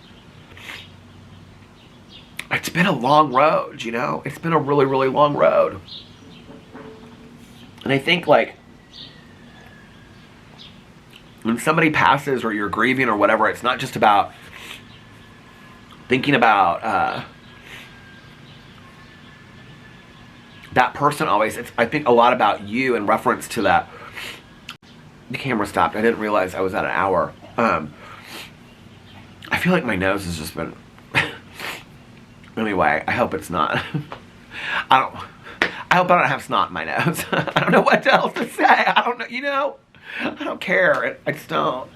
It's been a long road, you know? It's been a really, really long road. And I think, like, when somebody passes or you're grieving or whatever, it's not just about thinking about that person always. It's, I think, a lot about you in reference to that. The camera stopped. I didn't realize I was at an hour. I feel like my nose has just been... Anyway, I hope it's not. I hope I don't have snot in my nose. I don't know what else to say. I don't know, you know? I don't care. I just don't.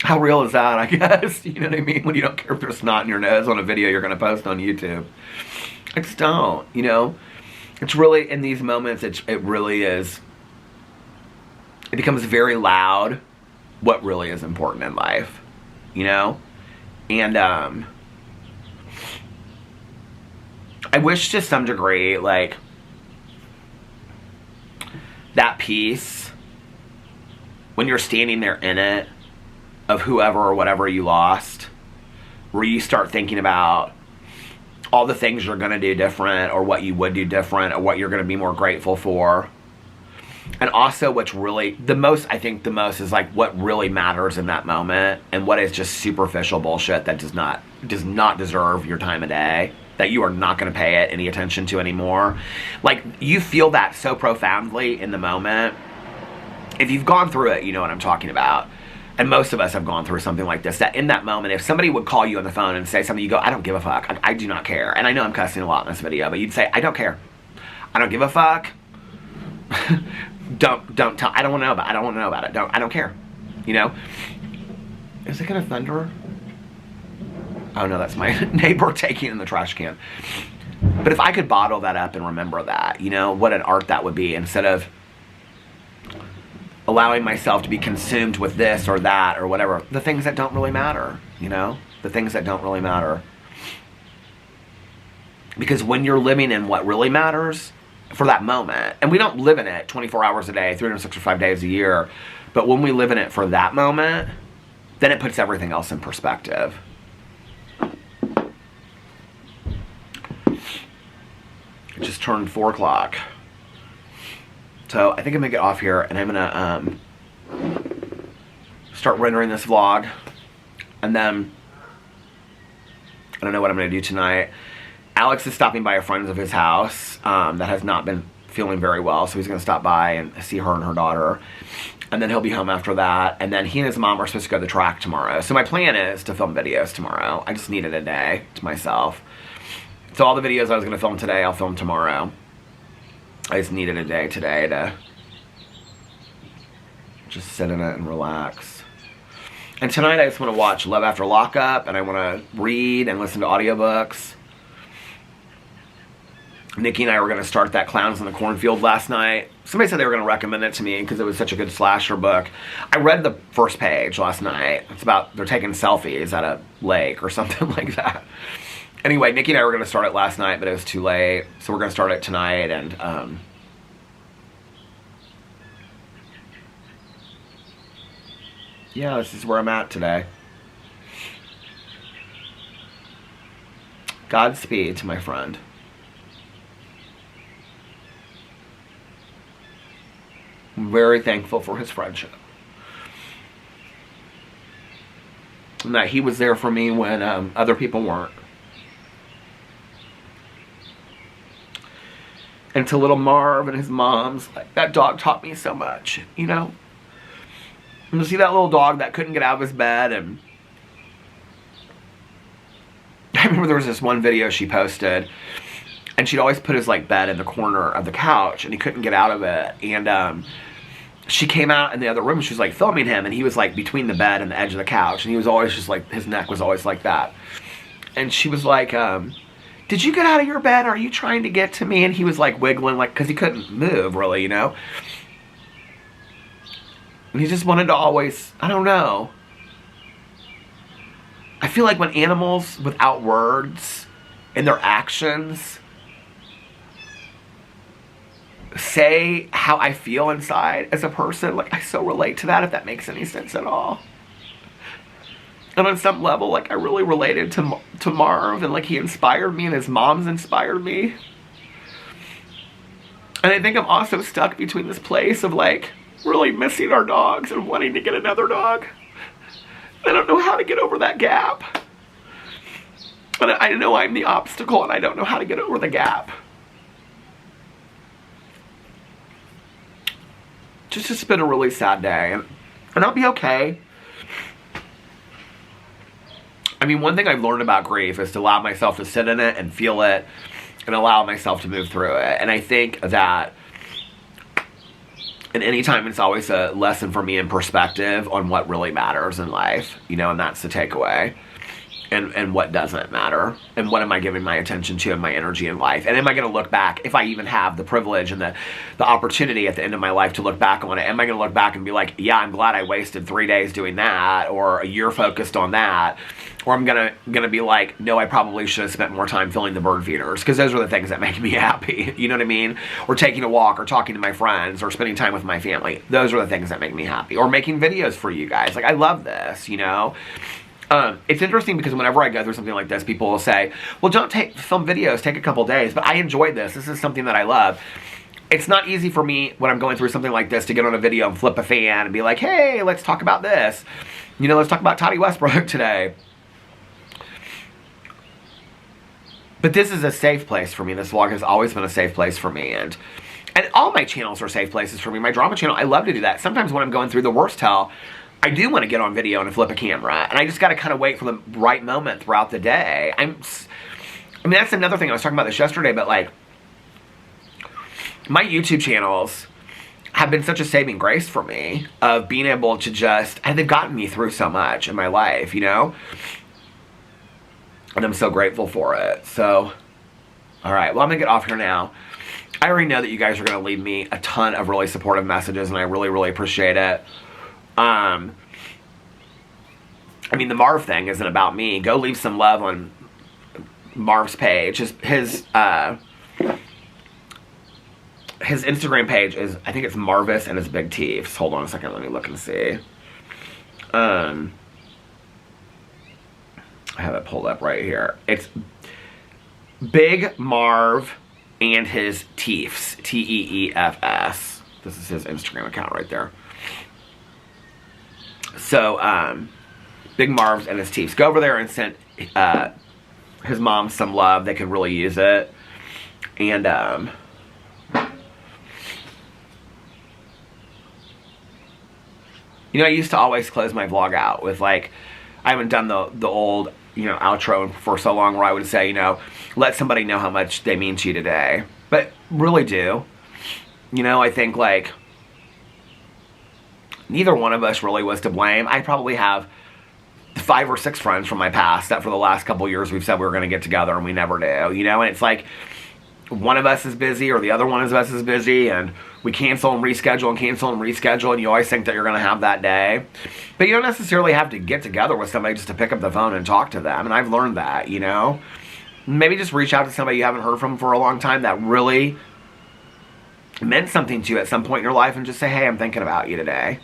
How real is that, I guess? You know what I mean? When you don't care if there's snot in your nose on a video you're going to post on YouTube. I just don't, you know? It's really, in these moments, it really is, it becomes very loud what really is important in life, you know? And, I wish to some degree, like, that peace, when you're standing there in it, of whoever or whatever you lost, where you start thinking about all the things you're going to do different, or what you would do different, or what you're going to be more grateful for. And also what's really, the most, I think the most is like what really matters in that moment, and what is just superficial bullshit that does not deserve your time of day, that you are not going to pay it any attention to anymore. Like, you feel that so profoundly in the moment. If you've gone through it, you know what I'm talking about. And most of us have gone through something like this, that in that moment, if somebody would call you on the phone and say something, you go, I don't give a fuck. I do not care. And I know I'm cussing a lot in this video, but you'd say, I don't care. I don't give a fuck. don't tell. I don't want to know about it. I don't want to know about it. I don't care. You know? Is it going to thunder? Oh no, that's my neighbor taking in the trash can. But if I could bottle that up and remember that, you know, what an art that would be, instead of allowing myself to be consumed with this or that or whatever. The things that don't really matter, you know? The things that don't really matter. Because when you're living in what really matters for that moment, and we don't live in it 24 hours a day, 365 days a year, but when we live in it for that moment, then it puts everything else in perspective. It just turned 4 o'clock. So I think I'm going to get off here, and I'm going to start rendering this vlog. And then, I don't know what I'm going to do tonight. Alex is stopping by a friend of his house that has not been feeling very well. So he's going to stop by and see her and her daughter. And then he'll be home after that. And then he and his mom are supposed to go to the track tomorrow. So my plan is to film videos tomorrow. I just needed a day to myself. So all the videos I was going to film today, I'll film tomorrow. I just needed a day today to just sit in it and relax. And tonight I just want to watch Love After Lockup, and I want to read and listen to audiobooks. Nikki and I were going to start that Clowns in the Cornfield last night. Somebody said they were going to recommend it to me because it was such a good slasher book. I read the first page last night. It's about, they're taking selfies at a lake or something like that. Anyway, Nikki and I were going to start it last night, but it was too late. So we're going to start it tonight. And yeah, this is where I'm at today. Godspeed to my friend. I'm very thankful for his friendship. And that he was there for me when other people weren't. And to little Marv and his mom's, like, that dog taught me so much, you know? And to see that little dog that couldn't get out of his bed, and I remember there was this one video she posted, and she'd always put his, like, bed in the corner of the couch, and he couldn't get out of it, and she came out in the other room, she was, like, filming him, and he was, like, between the bed and the edge of the couch, and he was always just, like, his neck was always like that. And she was like, did you get out of your bed? Are you trying to get to me? And he was like wiggling, like, because he couldn't move really, you know? And he just wanted to always, I don't know. I feel like when animals, without words, in their actions, say how I feel inside as a person, like, I so relate to that, if that makes any sense at all. And on some level, like, I really related to to Marv, and like he inspired me and his mom's inspired me. And I think I'm also stuck between this place of like really missing our dogs and wanting to get another dog. I don't know how to get over that gap. And I know I'm the obstacle and I don't know how to get over the gap. It's just been a really sad day. And I'll be okay. I mean, one thing I've learned about grief is to allow myself to sit in it and feel it and allow myself to move through it. And I think that at any time it's always a lesson for me in perspective on what really matters in life, you know, and that's the takeaway. And what doesn't matter, and what am I giving my attention to and my energy in life, and am I going to look back, if I even have the privilege and the opportunity at the end of my life to look back on it, am I going to look back and be like, yeah, I'm glad I wasted 3 days doing that, or a year focused on that, or I'm gonna be like, no, I probably should have spent more time filling the bird feeders, because those are the things that make me happy, you know what I mean, or taking a walk, or talking to my friends, or spending time with my family. Those are the things that make me happy, or making videos for you guys. Like, I love this, you know. It's interesting because whenever I go through something like this, people will say, well, don't film videos, take a couple days. But I enjoy this. This is something that I love. It's not easy for me when I'm going through something like this to get on a video and flip a fan and be like, hey, let's talk about this. You know, let's talk about Toddy Westbrook today. But this is a safe place for me. This vlog has always been a safe place for me. And all my channels are safe places for me. My drama channel, I love to do that. Sometimes when I'm going through the worst hell, I do want to get on video and flip a camera, and I just got to kind of wait for the right moment throughout the day. I mean, that's another thing. I was talking about this yesterday, but like, my YouTube channels have been such a saving grace for me of being able to just, and they've gotten me through so much in my life, you know? And I'm so grateful for it. So, all right, well, I'm going to get off here now. I already know that you guys are going to leave me a ton of really supportive messages, and I really, really appreciate it. I mean, the Marv thing isn't about me. Go leave some love on Marv's page. His Instagram page is, I think it's Marvis and his big teeths. Hold on a second, let me look and see. I have it pulled up right here. It's Big Marv and his teeths. Teeffs. This is his Instagram account right there. So, Big Marv's and his teeths. Go over there and send his mom some love. They could really use it. And, you know, I used to always close my vlog out with, like, I haven't done the old, you know, outro for so long where I would say, you know, let somebody know how much they mean to you today. But really do. You know, I think, like, neither one of us really was to blame. I probably have 5 or 6 friends from my past that for the last couple years we've said we were going to get together and we never do, you know, and it's like one of us is busy or the other one of us is busy and we cancel and reschedule and cancel and reschedule, and you always think that you're going to have that day. But you don't necessarily have to get together with somebody just to pick up the phone and talk to them, and I've learned that, you know. Maybe just reach out to somebody you haven't heard from for a long time that really meant something to you at some point in your life and just say, hey, I'm thinking about you today.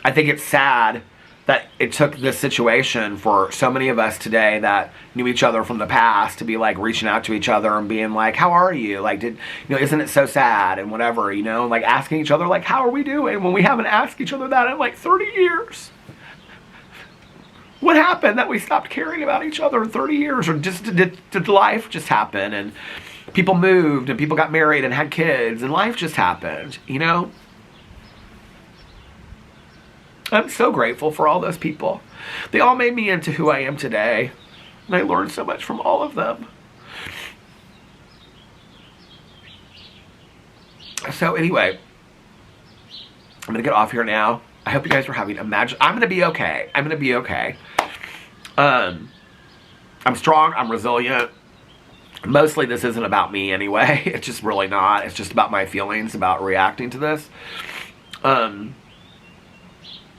I think it's sad that it took this situation for so many of us today that knew each other from the past to be like reaching out to each other and being like, how are you? Like, isn't it so sad and whatever, you know, like asking each other like, how are we doing when we haven't asked each other that in like 30 years? What happened that we stopped caring about each other in 30 years? Or just did life just happen and people moved and people got married and had kids and life just happened, you know? I'm so grateful for all those people. They all made me into who I am today. And I learned so much from all of them. So anyway, I'm going to get off here now. I hope you guys are having a magic... I'm going to be okay. I'm going to be okay. I'm strong. I'm resilient. Mostly this isn't about me anyway. It's just really not. It's just about my feelings about reacting to this.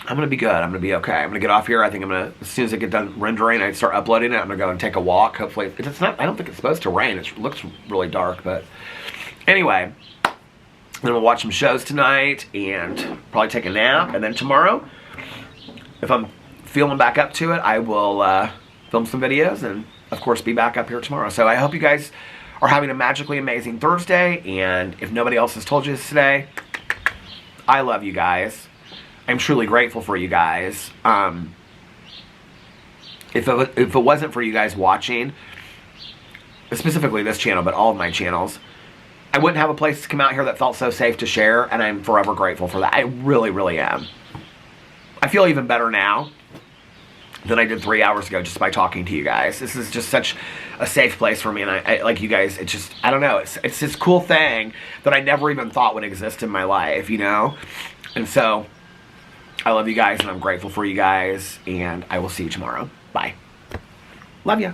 I'm going to be good. I'm going to be okay. I'm going to get off here. I think I'm going to, as soon as I get done rendering, I start uploading it. I'm going to go and take a walk. Hopefully, it's not, I don't think it's supposed to rain. It looks really dark, but anyway, I'm going to watch some shows tonight and probably take a nap. And then tomorrow, if I'm feeling back up to it, I will film some videos and, of course, be back up here tomorrow. So I hope you guys are having a magically amazing Thursday. And if nobody else has told you this today, I love you guys. I'm truly grateful for you guys. If it wasn't for you guys watching, specifically this channel, but all of my channels, I wouldn't have a place to come out here that felt so safe to share, and I'm forever grateful for that. I really, really am. I feel even better now than I did 3 hours ago just by talking to you guys. This is just such a safe place for me, and I like you guys. It's just, I don't know, it's this cool thing that I never even thought would exist in my life, you know? And so, I love you guys, and I'm grateful for you guys, and I will see you tomorrow. Bye. Love ya.